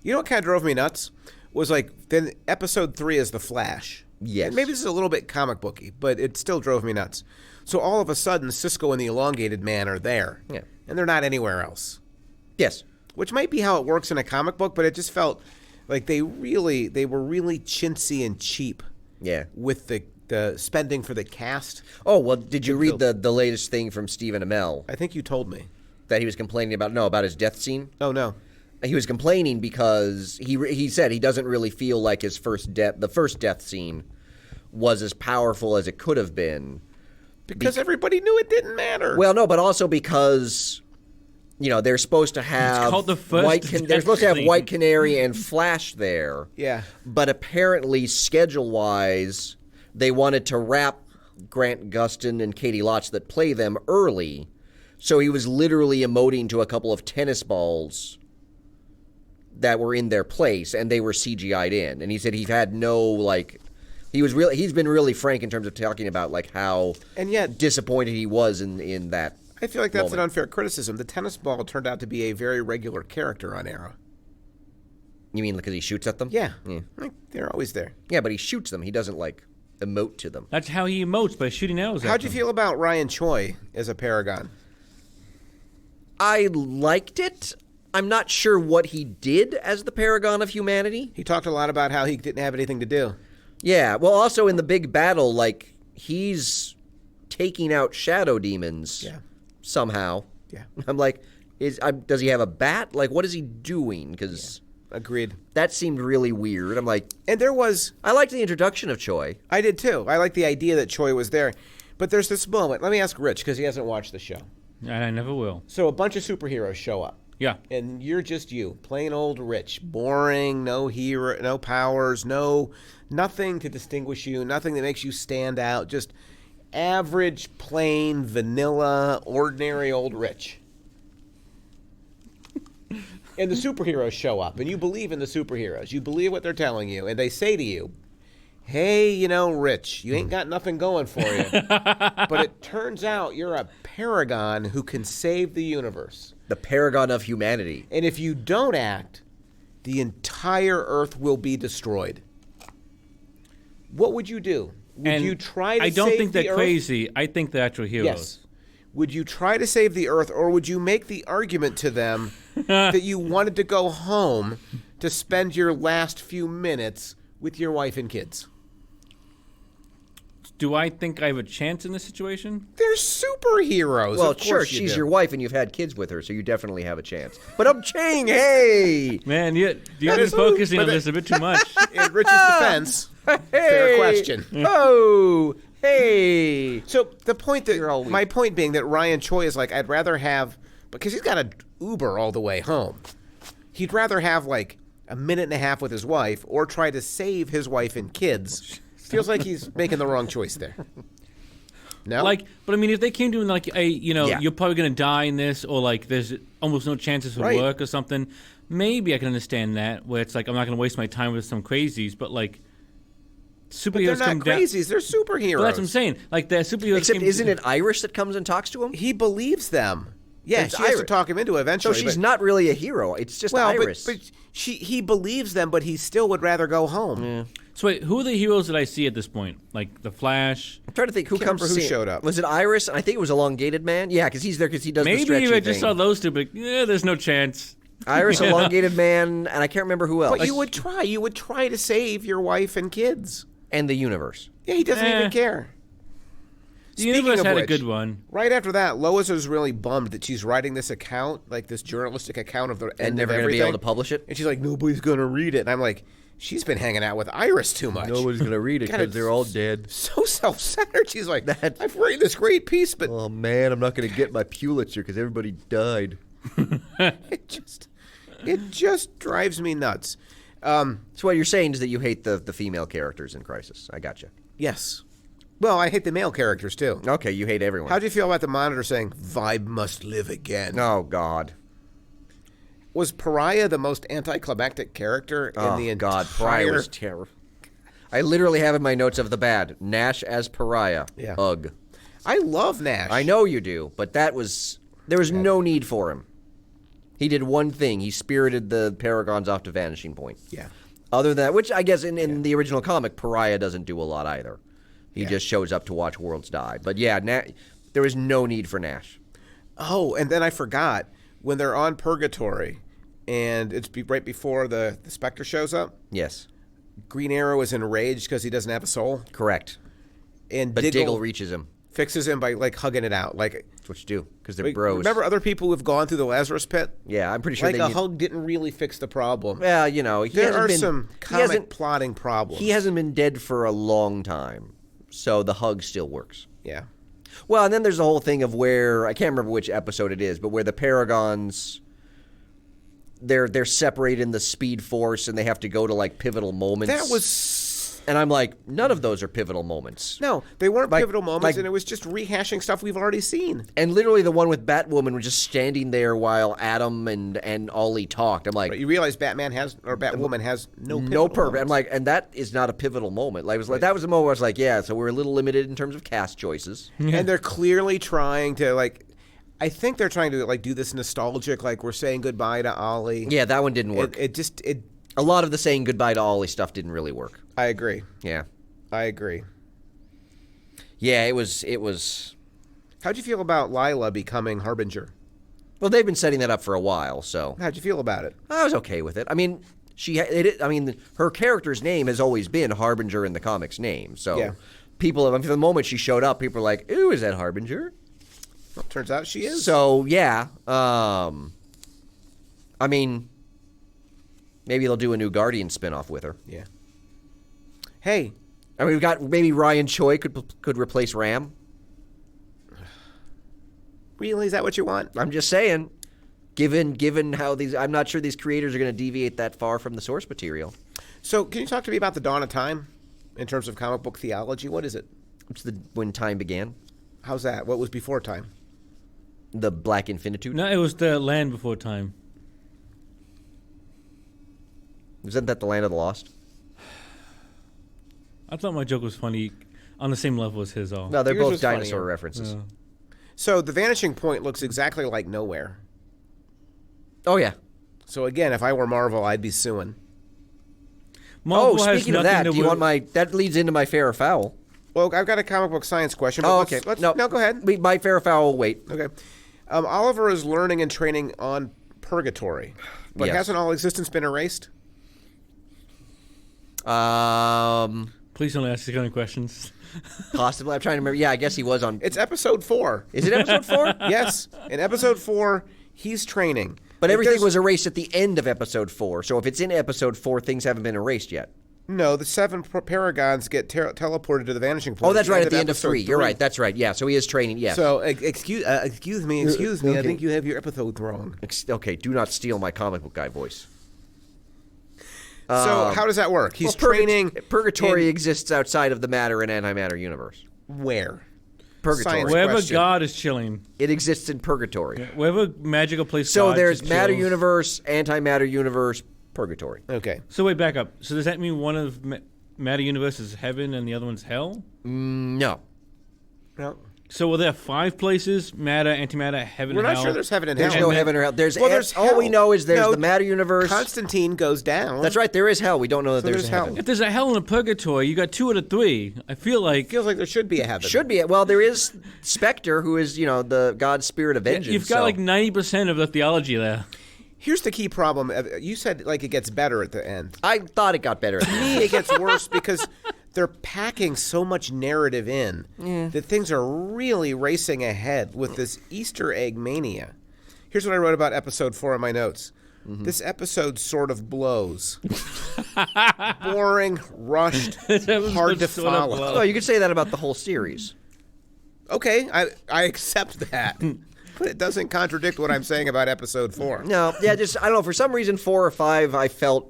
You know what kind of drove me nuts was like then episode 3 is the Flash. Yes. And maybe this is a little bit comic booky, but it still drove me nuts. So all of a sudden, Cisco and the Elongated Man are there. Yeah. And they're not anywhere else. Yes. Which might be how it works in a comic book, but it just felt like they were really chintzy and cheap. Yeah. With the spending for the cast. Oh, well, did you read the latest thing from Stephen Amell I think you told me. that he was complaining about his death scene? Oh, no. He was complaining because he said he doesn't really feel like the first death scene was as powerful as it could have been. Because everybody knew it didn't matter. Well, no, but also because they're supposed to have It's called the first they're supposed to have scene. White Canary and Flash there. Yeah. But apparently, schedule-wise, they wanted to wrap Grant Gustin and Katie Lotz that play them early, so he was literally emoting to a couple of tennis balls that were in their place, and they were CGI'd in. And he said he's had no, like, he's been really frank in terms of talking about, like, how and yet disappointed he was in that. I feel like that's an unfair criticism. The tennis ball turned out to be a very regular character on Arrow. You mean because he shoots at them? Yeah. Like, they're always there. Yeah, but he shoots them. He doesn't, like, emote to them. That's how he emotes, by shooting arrows at them. How'd you feel about Ryan Choi as a Paragon? I liked it. I'm not sure what he did as the Paragon of Humanity. He talked a lot about how he didn't have anything to do. Yeah, well, also in the big battle, like, he's taking out shadow demons somehow. Yeah. I'm like, does he have a bat? Like, what is he doing? Because agreed. That seemed really weird. I'm like, and there was. I liked the introduction of Choi. I did too. I like the idea that Choi was there, but there's this moment. Let me ask Rich because he hasn't watched the show. I never will. So a bunch of superheroes show up. Yeah. And you're just you, plain old Rich, boring, no hero, no powers, nothing to distinguish you, nothing that makes you stand out, just average, plain, vanilla, ordinary old Rich. And the superheroes show up, and you believe in the superheroes. You believe what they're telling you, and they say to you, hey, Rich, you ain't got nothing going for you. But it turns out you're a paragon who can save the universe. The Paragon of Humanity. And if you don't act, the entire Earth will be destroyed. What would you do? Would you try to save the Earth? I don't think they're crazy. I think they're actual heroes. Yes. Would you try to save the Earth, or would you make the argument to them that you wanted to go home to spend your last few minutes with your wife and kids? Do I think I have a chance in this situation? They're superheroes. Well, of course sure, you she's do. your wife and you've had kids with her, so you definitely have a chance. But I'm Chang, hey! Man, you've been focusing on this a bit too much. In Rich's defense, fair question. Oh, hey! So the point that my point being that Ryan Choi is like, I'd rather have, because he's got an Uber all the way home. He'd rather have like a minute and a half with his wife or try to save his wife and kids. Feels like he's making the wrong choice there. No? But I mean, if they came to him like, hey, you're probably going to die in this, or like there's almost no chances for work or something, maybe I can understand that, where it's like, I'm not going to waste my time with some crazies, but like, superheroes they're not crazies, they're superheroes. Well, that's what I'm saying. Like, the superheroes Except isn't it Iris that comes and talks to him? He believes them. Yeah, she has to talk him into it eventually. So she's not really a hero. It's just Iris. But he believes them, but he still would rather go home. Yeah. So wait, who are the heroes that I see at this point? Like the Flash? I'm trying to think who showed up. Was it Iris? I think it was Elongated Man. Yeah, because he's there because he does the stretchy Maybe thing. I just saw those two, but there's no chance. Iris, Elongated Man, and I can't remember who else. But you would try. You would try to save your wife and kids. And the universe. Yeah, he doesn't even care. The universe had a good one. Right after that, Lois was really bummed that she's writing this account, like this journalistic account of the end never of everything. going to be able to publish it? And she's like, nobody's going to read it. And I'm like, she's been hanging out with Iris too much. Nobody's going to read it because they're all dead. So self-centered. She's like, I've written this great piece, but... Oh, man, I'm not going to get my Pulitzer because everybody died. It just drives me nuts. So what you're saying is that you hate the female characters in Crisis. I gotcha. Yes. Well, I hate the male characters, too. Okay, you hate everyone. How do you feel about the Monitor saying, Vibe must live again? Oh, God. Was Pariah the most anticlimactic character in the entire... God, Pariah was terrible. I literally have in my notes of the bad, Nash as Pariah. Yeah. Ugh. I love Nash. I know you do, but there was no need for him. He did one thing. He spirited the Paragons off to Vanishing Point. Yeah. Other than that, which I guess in the original comic, Pariah doesn't do a lot either. He just shows up to watch worlds die. But yeah, there was no need for Nash. Oh, and then I forgot, when they're on Purgatory, and it's right before the Spectre shows up. Yes. Green Arrow is enraged because he doesn't have a soul. Correct. And But Diggle reaches him. Fixes him by, like, hugging it out. Like, that's what you do, because they're bros. Remember other people who've gone through the Lazarus Pit? Yeah, I'm pretty sure a hug didn't really fix the problem. Well, there are some comic plotting problems. He hasn't been dead for a long time, so the hug still works. Yeah. Well, and then there's the whole thing of where, I can't remember which episode it is, but where the Paragons, they're separated in the Speed Force, and they have to go to, like, pivotal moments. That was And I'm like, none of those are pivotal moments. No, they weren't pivotal moments, and it was just rehashing stuff we've already seen. And literally the one with Batwoman was just standing there while Adam and Ollie talked. I'm like... But you realize Batwoman has no purpose. I'm like, and that is not a pivotal moment. Like, it was like that was the moment where I was like, yeah, so we're a little limited in terms of cast choices. And they're clearly trying to, like... I think they're trying to, like, do this nostalgic, like, we're saying goodbye to Ollie. Yeah, that one didn't work. A lot of the saying goodbye to Ollie stuff didn't really work. I agree. Yeah. I agree. Yeah, it was... How'd you feel about Lila becoming Harbinger? Well, they've been setting that up for a while, so... How'd you feel about it? I was okay with it. I mean, her character's name has always been Harbinger in the comics name, so... Yeah. People, from the moment she showed up, people were like, ooh, is that Harbinger? Well, turns out she is. So, yeah. I mean... Maybe they'll do a new Guardian spinoff with her. Yeah. Hey. I mean, we've got maybe Ryan Choi could replace Ram. Really? Is that what you want? I'm just saying. Given how I'm not sure these creators are going to deviate that far from the source material. So, can you talk to me about the dawn of time in terms of comic book theology? What is it? It's when time began. How's that? What was before time? The Black Infinitude. No, it was the land before time. Isn't that the Land of the Lost? I thought my joke was funny on the same level as his all. No, they're Yours both was dinosaur funnier. references. Yeah. So the vanishing point looks exactly like Nowhere. Oh, yeah. So again, if I were Marvel, I'd be suing. Marvel has speaking of nothing that, to do you want that leads into my fair or foul. Well, I've got a comic book science question. Oh, But okay. No, go ahead. My fair or foul will wait. Okay. Oliver is learning and training on purgatory. But Yes. hasn't all existence been erased? Please don't ask these kind of questions. Possibly. I'm trying to remember. Yeah, I guess he was on... It's episode 4. Is it episode 4? Yes. In episode 4, he's training. But everything was erased at the end of episode 4. So if it's in episode 4, things haven't been erased yet. No, the 7 Paragons get teleported to the vanishing point. Oh, that's right, at the end of episode 3. You're right. That's right. Yeah, so he is training, yes. So, excuse me. Okay. I think you have your episode wrong. Okay, do not steal my comic book guy voice. So how does that work? He's training. Purgatory exists outside of the matter and antimatter universe. Where? Purgatory. Science Wherever question. God is chilling. It exists in purgatory. Wherever magical place So God there's just matter chills. universe, antimatter universe, purgatory. Okay. So wait, back up. So does that mean one of matter universe is heaven and the other one's hell? No. No. So were there 5 places? Matter, antimatter, heaven, We're and not hell? sure there's heaven and hell. There's no heaven or hell. There's all hell. we know is there's No, the matter universe. Constantine goes down. That's right. There is hell. We don't know that there's there's hell. heaven. If there's a hell and a purgatory, you got 2 out of 3. I feel like Feels like there should be a heaven. Should be. Well, there is Spectre, who is, the God's spirit of vengeance. you've got like 90% of the theology there. Here's the key problem. You said like it gets better at the end. I thought it got better. To me, it gets worse because they're packing so much narrative in that things are really racing ahead with this Easter egg mania. Here's what I wrote about episode 4 in my notes. Mm-hmm. This episode sort of blows. Boring, rushed, hard to follow. Oh, you could say that about the whole series. Okay, I accept that. But it doesn't contradict what I'm saying about episode 4. No, yeah, just I don't know. For some reason, 4 or 5, I felt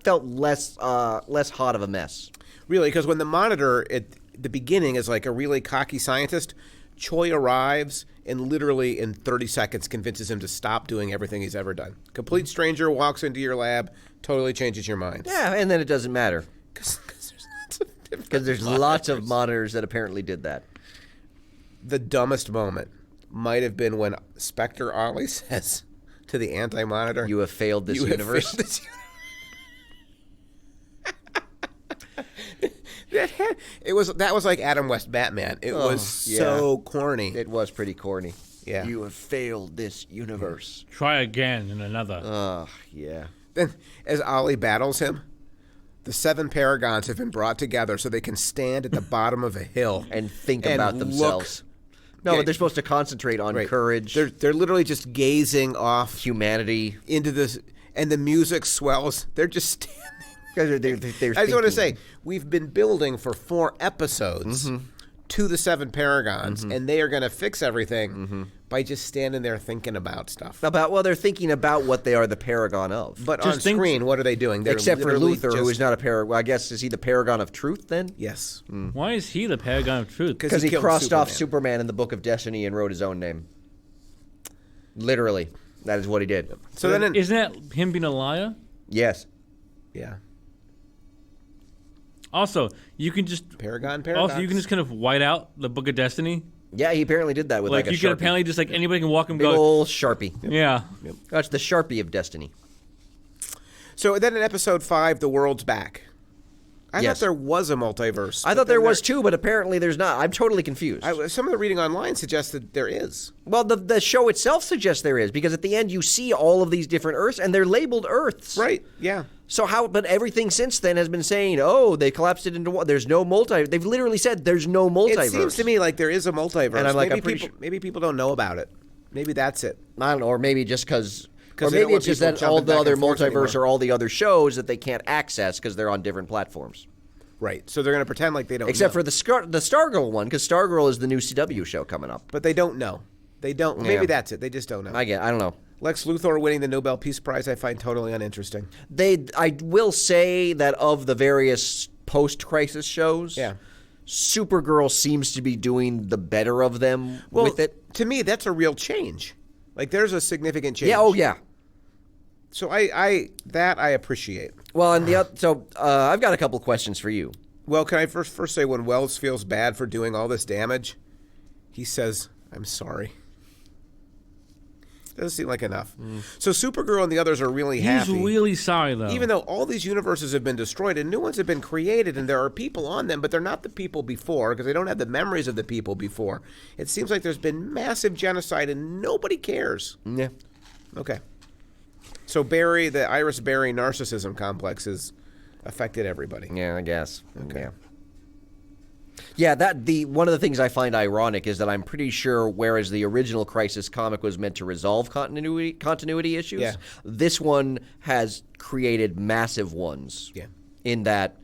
less hot of a mess. Really, because when the Monitor at the beginning is like a really cocky scientist, Choi arrives and literally in 30 seconds convinces him to stop doing everything he's ever done. Complete stranger walks into your lab, totally changes your mind. Yeah, and then it doesn't matter Because there's lots of monitors that apparently did that. The dumbest moment might have been when Spectre Ollie says to the Anti-Monitor, "You have failed this universe." That was like Adam West Batman. It was so corny. It was pretty corny. Yeah. You have failed this universe. Try again in another. Yeah. Then, as Ollie battles him, the 7 Paragons have been brought together so they can stand at the bottom of a hill And think about themselves. No, Yeah. but they're supposed to concentrate on courage, They're literally just gazing off humanity. into this, and the music swells. They're just standing. They're I just want to thinking. say, we've been building for 4 episodes to the 7 Paragons, and they are going to fix everything. by just standing there thinking about stuff. They're thinking about what they are the paragon of. But just on screen, what are they doing? They're except for Luther, who is not a paragon. Well, I guess, is he the paragon of truth then? Yes. Why is he the paragon of truth? Because he crossed off Superman in the Book of Destiny and wrote his own name. Literally. That is what he did. So then, isn't that him being a liar? Yes. Yeah. Also, you can just paragon. Also, you can just kind of white out the Book of Destiny. Yeah, he apparently did that with like a Sharpie. You can apparently just anybody can walk and go. Big ol' Sharpie. Yep. Yeah. Yep. That's the Sharpie of Destiny. So then in episode 5, the world's back. I thought there was a multiverse. I thought there was too, but apparently there's not. I'm totally confused. Some of the reading online suggests that there is. Well, the show itself suggests there is, because at the end you see all of these different Earths, and they're labeled Earths. Right, yeah. So how, but everything since then has been saying, oh, they collapsed it into one. There's no multiverse. They've literally said there's no multiverse. It seems to me like there is a multiverse. And I'm like, maybe people don't know about it. Maybe that's it. I don't know, or maybe just because... Or maybe it's just that all the other multiverse or all the other shows that they can't access because they're on different platforms. Right. So they're going to pretend like they don't Except know. for the Stargirl one, because Stargirl is the new CW show coming up. But they don't know. They don't. Yeah. Maybe that's it. They just don't know. I don't know. Lex Luthor winning the Nobel Peace Prize I find totally uninteresting. I will say that of the various post-crisis shows, Supergirl seems to be doing the better of them with it. To me, that's a real change. Like, there's a significant change. Yeah, oh yeah. So I appreciate. Well, and I've got a couple questions for you. Well, can I first say when Wells feels bad for doing all this damage, he says, "I'm sorry." Doesn't seem like enough. So Supergirl and the others are really happy. He's really sorry, though. Even though all these universes have been destroyed and new ones have been created and there are people on them, but they're not the people before because they don't have the memories of the people before. It seems like there's been massive genocide and nobody cares. Yeah. Okay. So Barry, the Iris Barry narcissism complex has affected everybody. Yeah, I guess. Okay. Yeah, one of the things I find ironic is that I'm pretty sure whereas the original Crisis comic was meant to resolve continuity issues, this one has created massive ones. Yeah. In that,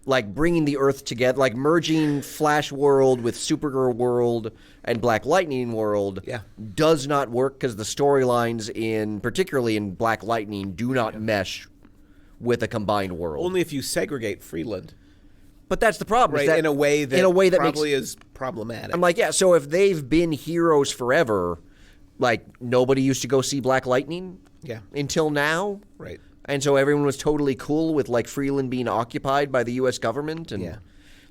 like, bringing the Earth together, like merging Flash World with Supergirl World and Black Lightning World does not work because the storylines particularly in Black Lightning do not mesh with a combined world. Only if you segregate Freeland. But that's the problem. Right, that, in a way that probably is problematic. I'm like, so if they've been heroes forever, like, nobody used to go see Black Lightning until now. Right. And so everyone was totally cool with, like, Freeland being occupied by the U.S. government and,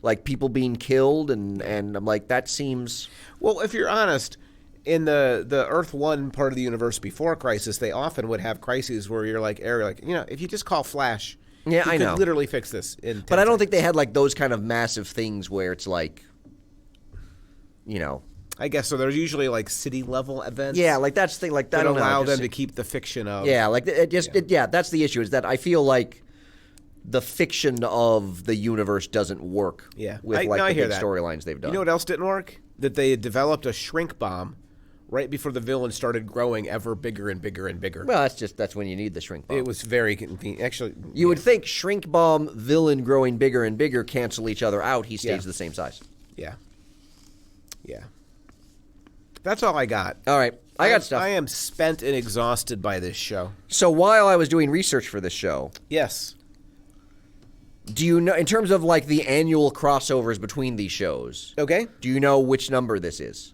like, people being killed. And I'm like, that seems... Well, if you're honest, in the Earth 1 part of the universe before Crisis, they often would have crises where you're like, if you just call Flash... Yeah, I know. Could literally fix this in 10 But I don't think they had, like, those kind of massive things where it's like, I guess so. There's usually, like, city-level events. Yeah, like, that's the thing. Like, that allow them to keep the fiction of... Yeah, like, that's the issue, is that I feel like the fiction of the universe doesn't work with, the big storylines they've done. You know what else didn't work? That they had developed a shrink bomb right before the villain started growing ever bigger and bigger and bigger. Well, that's when you need the shrink bomb. It was very convenient. Actually, you would think shrink bomb, villain growing bigger and bigger cancel each other out. He stays the same size. Yeah. Yeah. That's all I got. All right. I got stuff. I am spent and exhausted by this show. So while I was doing research for this show... Yes. Do you know, in terms of, like, the annual crossovers between these shows... Okay. Do you know which number this is?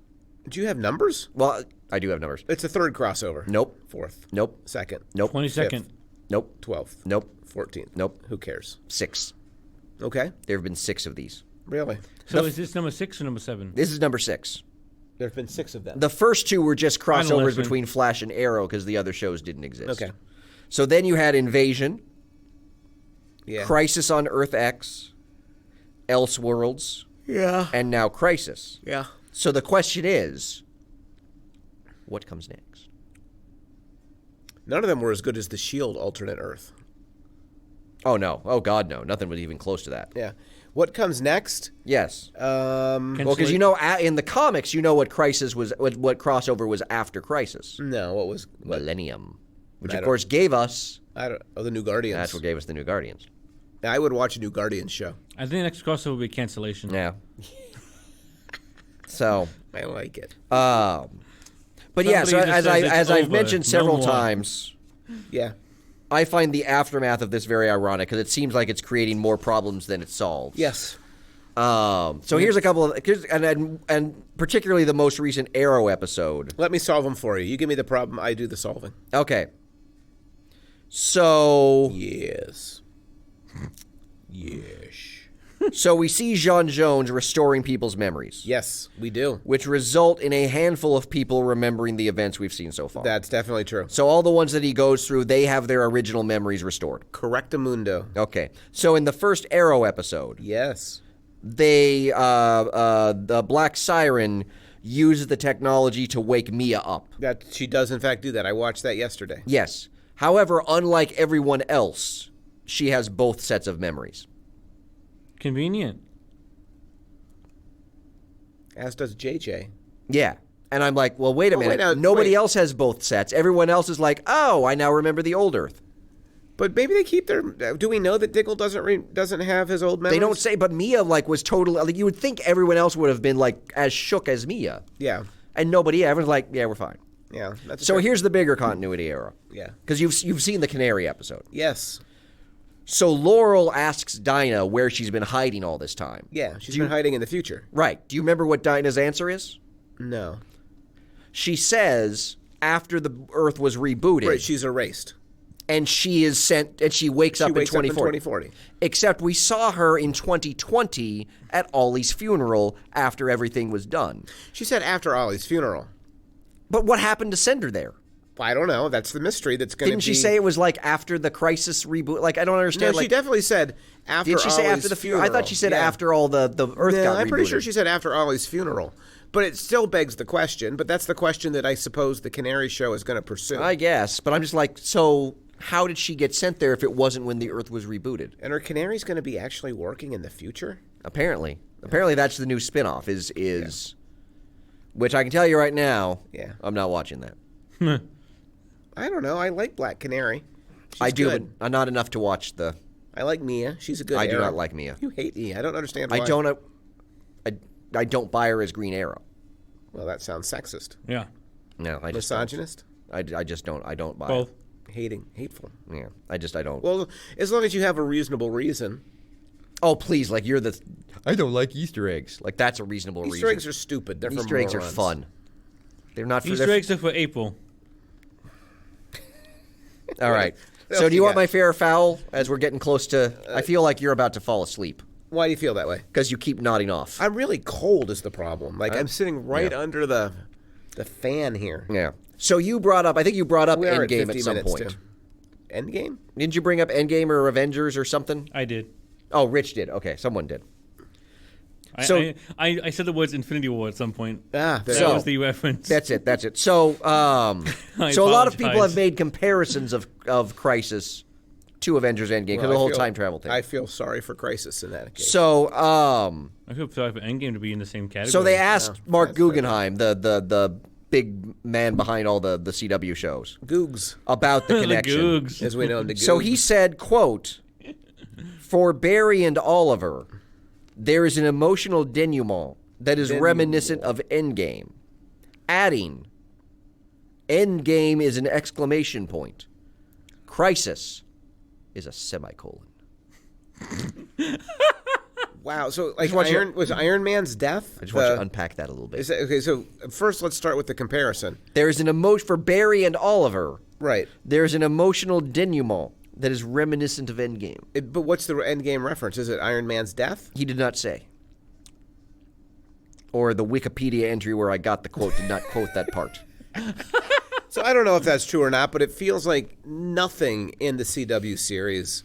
Do you have numbers? Well, I do have numbers. It's a third crossover. Nope. Fourth. Nope. Second. Nope. 22nd. Nope. 12th. Nope. 14th. Nope. Who cares? 6. Okay. There have been 6 of these. Really? So is this number 6 or number 7? This is number 6. There have been 6 of them. The first 2 were just crossovers between Flash and Arrow because the other shows didn't exist. Okay. So then you had Invasion, Yeah. Crisis on Earth X, Elseworlds, and now Crisis. Yeah. So the question is, what comes next? None of them were as good as the S.H.I.E.L.D. alternate Earth. Oh, no. Oh, God, no. Nothing was even close to that. Yeah. What comes next? Yes. Well, because in the comics, what Crisis was, what crossover was after Crisis. No, what was... Millennium. Which, of course, gave us... the New Guardians. That's what gave us the New Guardians. I would watch a New Guardians show. I think the next crossover will be Cancellation. Yeah. So... I like it. But yeah, so Somebody just says as it's I've over. mentioned No several more. times, Yeah. I find the aftermath of this very ironic because it seems like it's creating more problems than it solves. Yes. So here's a couple of, and particularly the most recent Arrow episode. Let me solve them for you. You give me the problem, I do the solving. Okay. So Yes. Yes. so we see Jean Jones restoring people's memories. Yes, we do. Which result in a handful of people remembering the events we've seen so far. That's definitely true. So all the ones that he goes through, they have their original memories restored. Correctamundo. Okay. So in the first Arrow episode, Yes. the Black Siren uses the technology to wake Mia up. That she does in fact do that. I watched that yesterday. Yes. However, unlike everyone else, she has both sets of memories. Convenient. As does JJ. Yeah. And I'm like, well, wait a minute. now, Nobody wait. else has both sets. Everyone else is like, oh, I now remember the old Earth. But maybe they keep their. Do we know that Diggle doesn't have his old memories? They don't say, but Mia was totally. Like, you would think everyone else would have been as shook as Mia, Yeah. and nobody. Everyone's like, yeah, we're fine. Yeah. That's So fair. here's the bigger continuity error. Yeah. Because you've seen the Canary episode. Yes. So Laurel asks Dinah where she's been hiding all this time. Yeah. She's been hiding in the future. Right. Do you remember what Dinah's answer is? No. She says after the Earth was rebooted, Right. She's erased. and she is sent, and she wakes up in 2040. Except we saw her in 2020 at Ollie's funeral after everything was done. She said after Ollie's funeral. But what happened to send her there? I don't know. That's the mystery that's going to be. Didn't she say it was after the Crisis reboot? I don't understand. No, she definitely said after Did she say Ollie's after the funeral? I thought she said Yeah. after all the Earth No, got I'm pretty rebooted. sure she said after Ollie's funeral. But it still begs the question, but that's the question that I suppose the Canary Show is going to pursue. I guess, but I'm just like, so how did she get sent there if it wasn't when the Earth was rebooted? And are Canaries going to be actually working in the future? Apparently that's the new spinoff. Is which I can tell you right now. Yeah. I'm not watching that. I don't know. I like Black Canary. She's I do, good. but not enough to watch the. I like Mia. She's a good I do Arrow. not like Mia. You hate Mia. I don't understand why. I don't buy her as Green Arrow. Well, that sounds sexist. Yeah. No, I just don't. Misogynist? I just don't. I don't buy Both. Hateful. it. Yeah, I don't. Well, as long as you have a reasonable reason. Oh, please, you're the. I don't like Easter eggs. That's a reasonable reason. Easter eggs are stupid. They're for Easter eggs are morons. fun. They're not for. Easter eggs are for April. All right. What So else do you you want got? my fair or foul as we're getting close to. I feel like you're about to fall asleep Why do you feel that way? because you keep nodding off. I'm really cold is the problem. I'm sitting right Yeah. under the fan here. Yeah. So you brought up. I think you brought up We are Endgame 50 at some minutes, point. too. Endgame? Didn't you bring up Endgame or Avengers or something? I did. Oh, Rich did. Okay, someone did. I, So- I said the words Infinity War at some point. Ah, there That you So- go. was the reference. That's it. So, so a lot of people apologize. have made comparisons of Crisis to Avengers Endgame because Well, of the I whole feel- time travel thing. I feel sorry for Crisis in that case. So, I feel sorry for Endgame to be in the same category. so they asked Mark that's fair. Guggenheim, the big man behind all the CW shows, Googs, about the the connection. Googs. as we know him, the Googs. So he said, quote, "For Barry and Oliver, there is an emotional denouement that is reminiscent of Endgame," adding, "Endgame is an exclamation point. Crisis is a semicolon." Wow. So was Iron Man's death? I just want you to unpack that a little bit. Okay, so first let's start with the comparison. There is an emotion for Barry and Oliver. Right. There is an emotional denouement that is reminiscent of Endgame. But what's the Endgame reference? Is it Iron Man's death? He did not say. Or the Wikipedia entry where I got the quote did not quote that part. So I don't know if that's true or not, but it feels like nothing in the CW series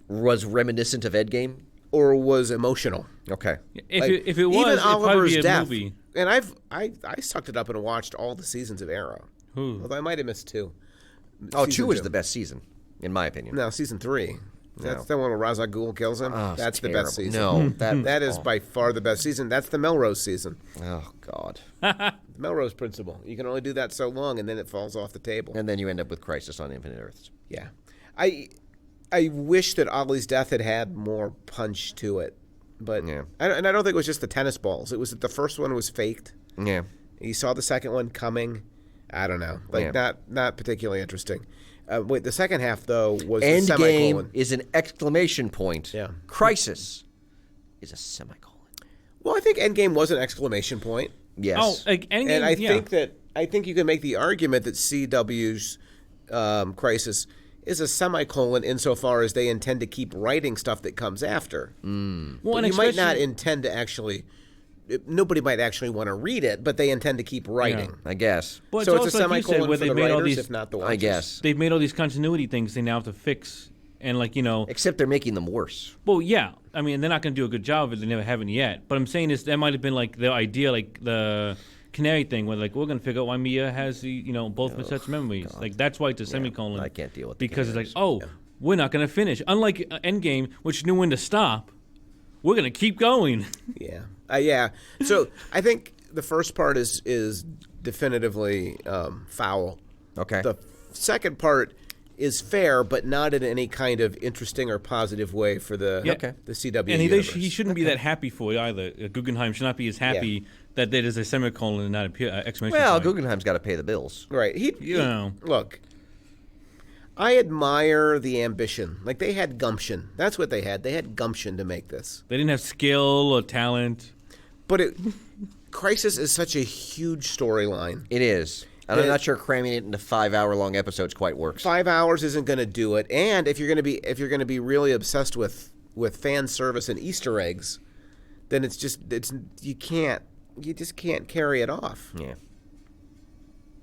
Was reminiscent of Endgame? or was emotional. Okay. If it was, even it'd probably Oliver's be a death. movie. And I sucked it up and watched all the seasons of Arrow. Although I might have missed 2. Oh, Season 2 is the best season, in my opinion. No, season 3. That's No. the one where Ra's al Ghul kills him. Oh, it's That's the terrible. best season. No, that is by far the best season. That's the Melrose season. Oh God. The Melrose Principle. You can only do that so long, and then it falls off the table. And then you end up with Crisis on Infinite Earths. Yeah, I wish that Ollie's death had more punch to it, but Yeah. and I don't think it was just the tennis balls. It was that the first one was faked. Yeah. You saw the second one coming. I don't know. Like, not particularly interesting. Wait, the second half, though, was the Endgame semicolon. is an exclamation point. Yeah. Crisis is a semicolon. Well, I think Endgame was an exclamation point. Yes. Oh, like Endgame, And I think you can make the argument that CW's Crisis is a semicolon insofar as they intend to keep writing stuff that comes after. Well, But and you might not intend to actually. Nobody might actually want to read it, but they intend to keep writing. I guess. But So it's it's a also, like you said, semicolon where for they the made all writers, these. if not the watchers. I guess. They've made all these continuity things they now have to fix, and Except they're making them worse. Well, yeah. I mean, they're not going to do a good job of it. They never haven't yet. But I'm saying is that might have been like the idea, like the Canary thing, where like we're going to figure out why Mia has the both sets of memories. Like that's why it's a semicolon. I can't deal with because the it's like we're not going to finish. Unlike Endgame, which knew when to stop, we're going to keep going. Yeah. Yeah. So I think the first part is definitively foul. Okay. The second part is fair, but not in any kind of interesting or positive way for the CW And universe. he shouldn't be that happy for it either. Guggenheim should not be as happy that there is a semicolon and not a exclamation Well, point. Guggenheim's got to pay the bills. Right. Look, I admire the ambition. Like, they had gumption. That's what they had. They had gumption to make this. They didn't have skill or talent. But Crisis is such a huge storyline. It is. And I'm not sure cramming it into 5-hour-long episodes quite works. 5 hours isn't going to do it. And if you're going to be really obsessed with fan service and Easter eggs, then you just can't carry it off. Yeah.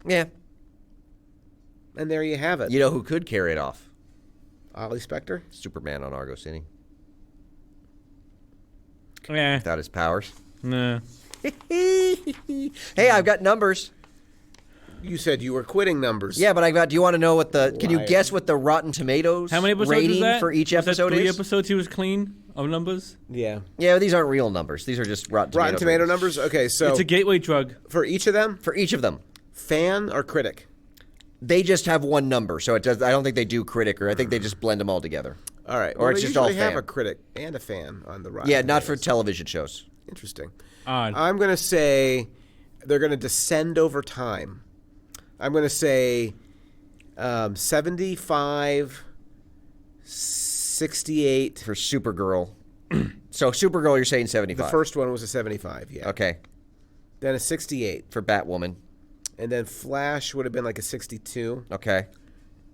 Yeah. And there you have it. You know who could carry it off? Ollie Spector? Superman on Argo City. Yeah. Without his powers. Nah. Hey, I've got numbers. You said you were quitting numbers. Yeah, but do you want to know can you guess what the Rotten Tomatoes How many episodes rating is that? for each Was episode that 3 is? episodes he was clean of numbers? Yeah. Yeah, these aren't real numbers. These are just Rotten Tomato ratings. numbers? Okay, so It's a gateway drug. for each of them, For each of them. fan or critic? They just have one number, so it does. I don't think they do critic, or I think they just blend them all together. All right. Or Well, it's they just all usually have fan. a critic and a fan on the Rotten Yeah, not for Tomatoes. television shows. Interesting. Odd. I'm going to say they're going to descend over time. I'm going to say 75, 68. For Supergirl. So Supergirl, you're saying 75. The first one was a 75, yeah. Okay. Then a 68. For Batwoman. And then Flash would have been like a 62. Okay.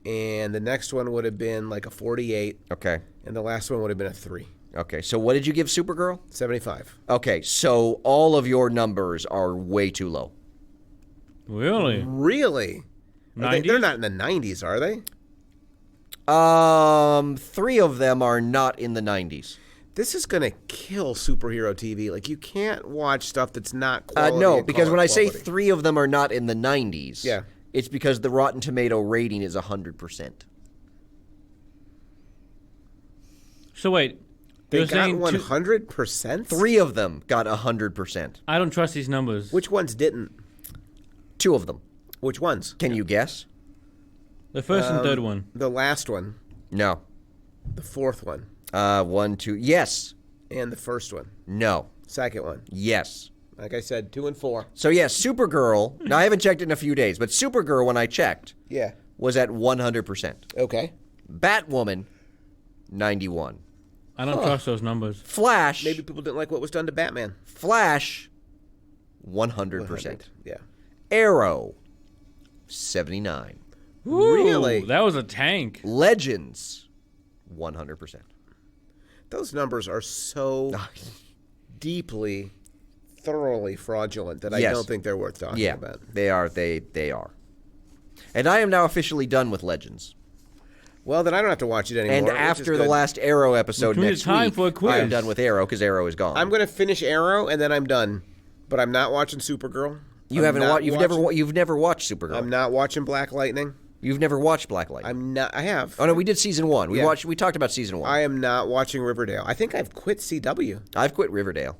And the next one would have been like a 48. Okay. And the last one would have been a 3. Okay. So what did you give Supergirl? 75. Okay. So all of your numbers are way too low. Really? Really? 90s? They're not in the 90s, are they? 3 of them are not in the 90s. This is going to kill superhero TV. Like, you can't watch stuff that's not quality. No, and because call when it I say quality. 3 of them are not in the 90s, Yeah. it's because the Rotten Tomato rating is 100%. So wait. They You're got saying 100%? 3 of them got 100%. I don't trust these numbers. Which ones didn't? 2 of them. Which ones? Can you guess? The first and third one. The last one, No. the fourth one, 1, 2. Yes. and the first one. No. Second one. Yes. Like I said, 2 and 4. So yes, Supergirl. Now I haven't checked it in a few days, but Supergirl, when I checked, Yeah. was at 100%. Okay. Batwoman, 91. I don't trust those numbers. Flash. Maybe people didn't like what was done to Batman. Flash, 100%. Yeah. Arrow, 79. Really? That was a tank. Legends, 100%. Those numbers are so deeply, thoroughly fraudulent that I Yes. don't think they're worth talking Yeah, about. they are. They are. And I am now officially done with Legends. Well, then I don't have to watch it anymore. And which is after the good. last Arrow episode We need next time week, for a quiz. I am done with Arrow because Arrow is gone. I'm going to finish Arrow and then I'm done. But I'm not watching Supergirl. You haven't watched. You've never watched Supergirl. I'm not watching Black Lightning. You've never watched Black Light. I have. Oh no, we did season 1. Yeah. We talked about season 1. I am not watching Riverdale. I think I've quit CW. I've quit Riverdale.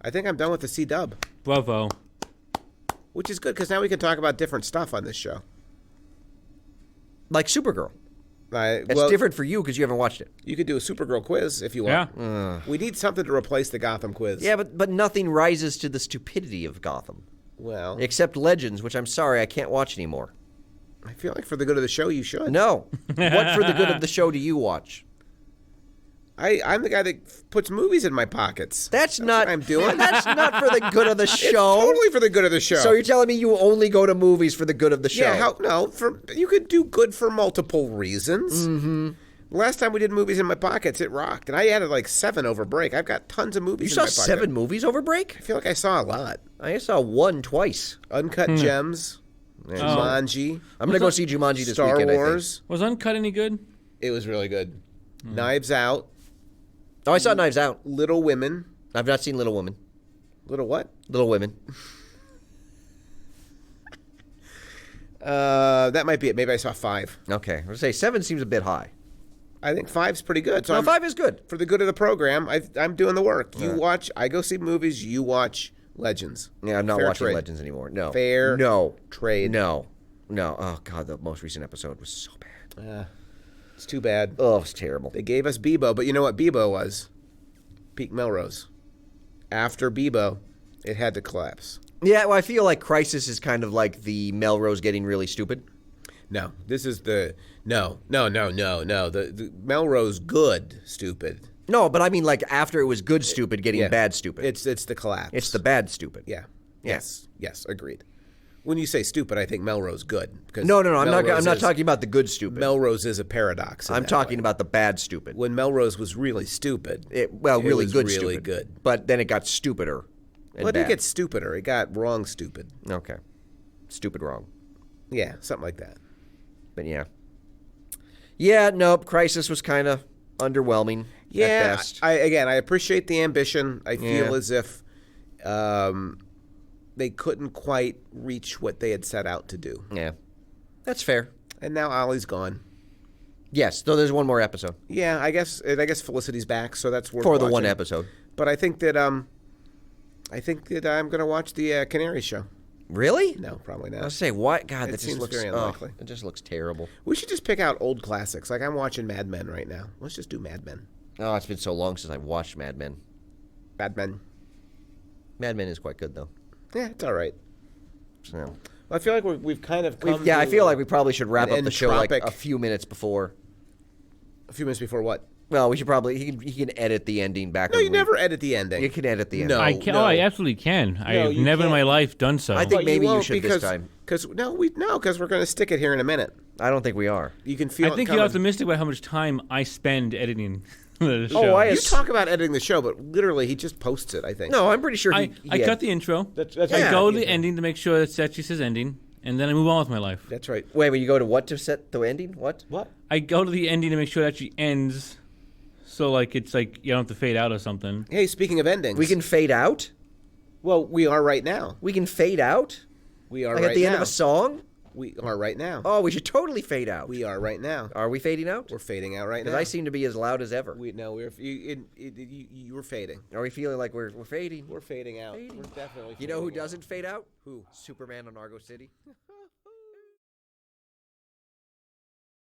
I think I'm done with the C-Dub, Bravo. which is good because now we can talk about different stuff on this show. Like Supergirl. It's Well, different for you because you haven't watched it. you could do a Supergirl quiz if you want. Yeah. We need something to replace the Gotham quiz. Yeah, but nothing rises to the stupidity of Gotham. Well, except Legends, which I'm sorry I can't watch anymore. I feel like for the good of the show, you should. No. What for the good of the show do you watch? I'm the guy that puts movies in my pockets. That's not what I'm doing. That's not for the good of the show. It's totally for the good of the show. So you're telling me you only go to movies for the good of the show? Yeah, you could do good for multiple reasons. Mm-hmm. Last time we did movies in my pockets, it rocked. And I added like 7 over break. I've got tons of movies in my pocket. You saw 7 movies over break? I feel like I saw a lot. I saw 1 twice. Uncut Gems, Jumanji. I'm going to go see Jumanji this Star weekend, Wars. I think. Was Uncut any good? It was really good. Knives Out. Oh, I saw Knives Out. Little Women. I've not seen Little Women. Little what? Little Women. That might be it. Maybe I saw 5. Okay. I was going to say 7 seems a bit high. I think 5's pretty good. So no, 5 is good. For the good of the program, I'm doing the work. You watch, I go see movies, you watch Legends. Yeah, I'm not Fair watching trade. Legends anymore. No. Fair trade. No. Oh, God, the most recent episode was so bad. It's too bad. Oh, it's terrible. They gave us Bebo, but you know what Bebo was? Peak Melrose. After Bebo, it had to collapse. Yeah, well, I feel like Crisis is kind of like the Melrose getting really stupid. No, this is the... No. The Melrose good stupid. No, but I mean like after it was good stupid getting bad stupid. It's the collapse. It's the bad stupid. Yeah. Yes, agreed. When you say stupid, I think Melrose good. No. I'm not talking about the good stupid. Melrose is a paradox. I'm talking about the bad stupid. When Melrose was really stupid. Really good really stupid. Good. But then it got stupider. Well, it didn't get stupider. It got wrong stupid. Okay. Stupid wrong. Yeah, something like that. But yeah. Yeah, nope. Crisis was kind of underwhelming at best. I appreciate the ambition. I feel as if they couldn't quite reach what they had set out to do. Yeah. That's fair. And now Ollie's gone. Yes, though there's one more episode. Yeah, I guess Felicity's back, so that's worth for the watching. one episode. But I think that I'm going to watch the Canary Show. Really? No, probably not. I was say what? God, that seems just looks very unlikely. It just looks terrible. We should just pick out old classics. Like I'm watching Mad Men right now. Let's just do Mad Men. Oh, it's been so long since I've watched Mad Men. Mad Men. Mad Men is quite good though. Yeah, it's all right. So, well, I feel like we've kind of come I feel like we probably should wrap up the show like entropic- a few minutes before. A few minutes before what? Well, we should probably he can edit the ending back. No, you never edit the ending. You can edit the ending. I can. Oh, I absolutely can. I've never in my life done so. I think maybe you should this time. Because we're going to stick it here in a minute. I don't think we are. You can feel. I think it you're coming. optimistic about how much time I spend editing the show. You talk about editing the show, but literally he just posts it. I think. No, I'm pretty sure. I cut the intro. I go to the ending to make sure that Setchi says ending, and then I move on with my life. That's right. Wait, when you go to what to set the ending? What? I go to the ending to make sure that she ends. So, like, it's like you don't have to fade out or something. Hey, speaking of endings. We can fade out? Well, we are right now. We can fade out? We are like right now. at the end of a song? We are right now. Oh, we should totally fade out. We are right now. Are we fading out? We're fading out right now. Because I seem to be as loud as ever. You were fading. Are we feeling like we're fading? We're fading out. We're definitely fading You know who out. doesn't fade out? Who? Superman on Argo City.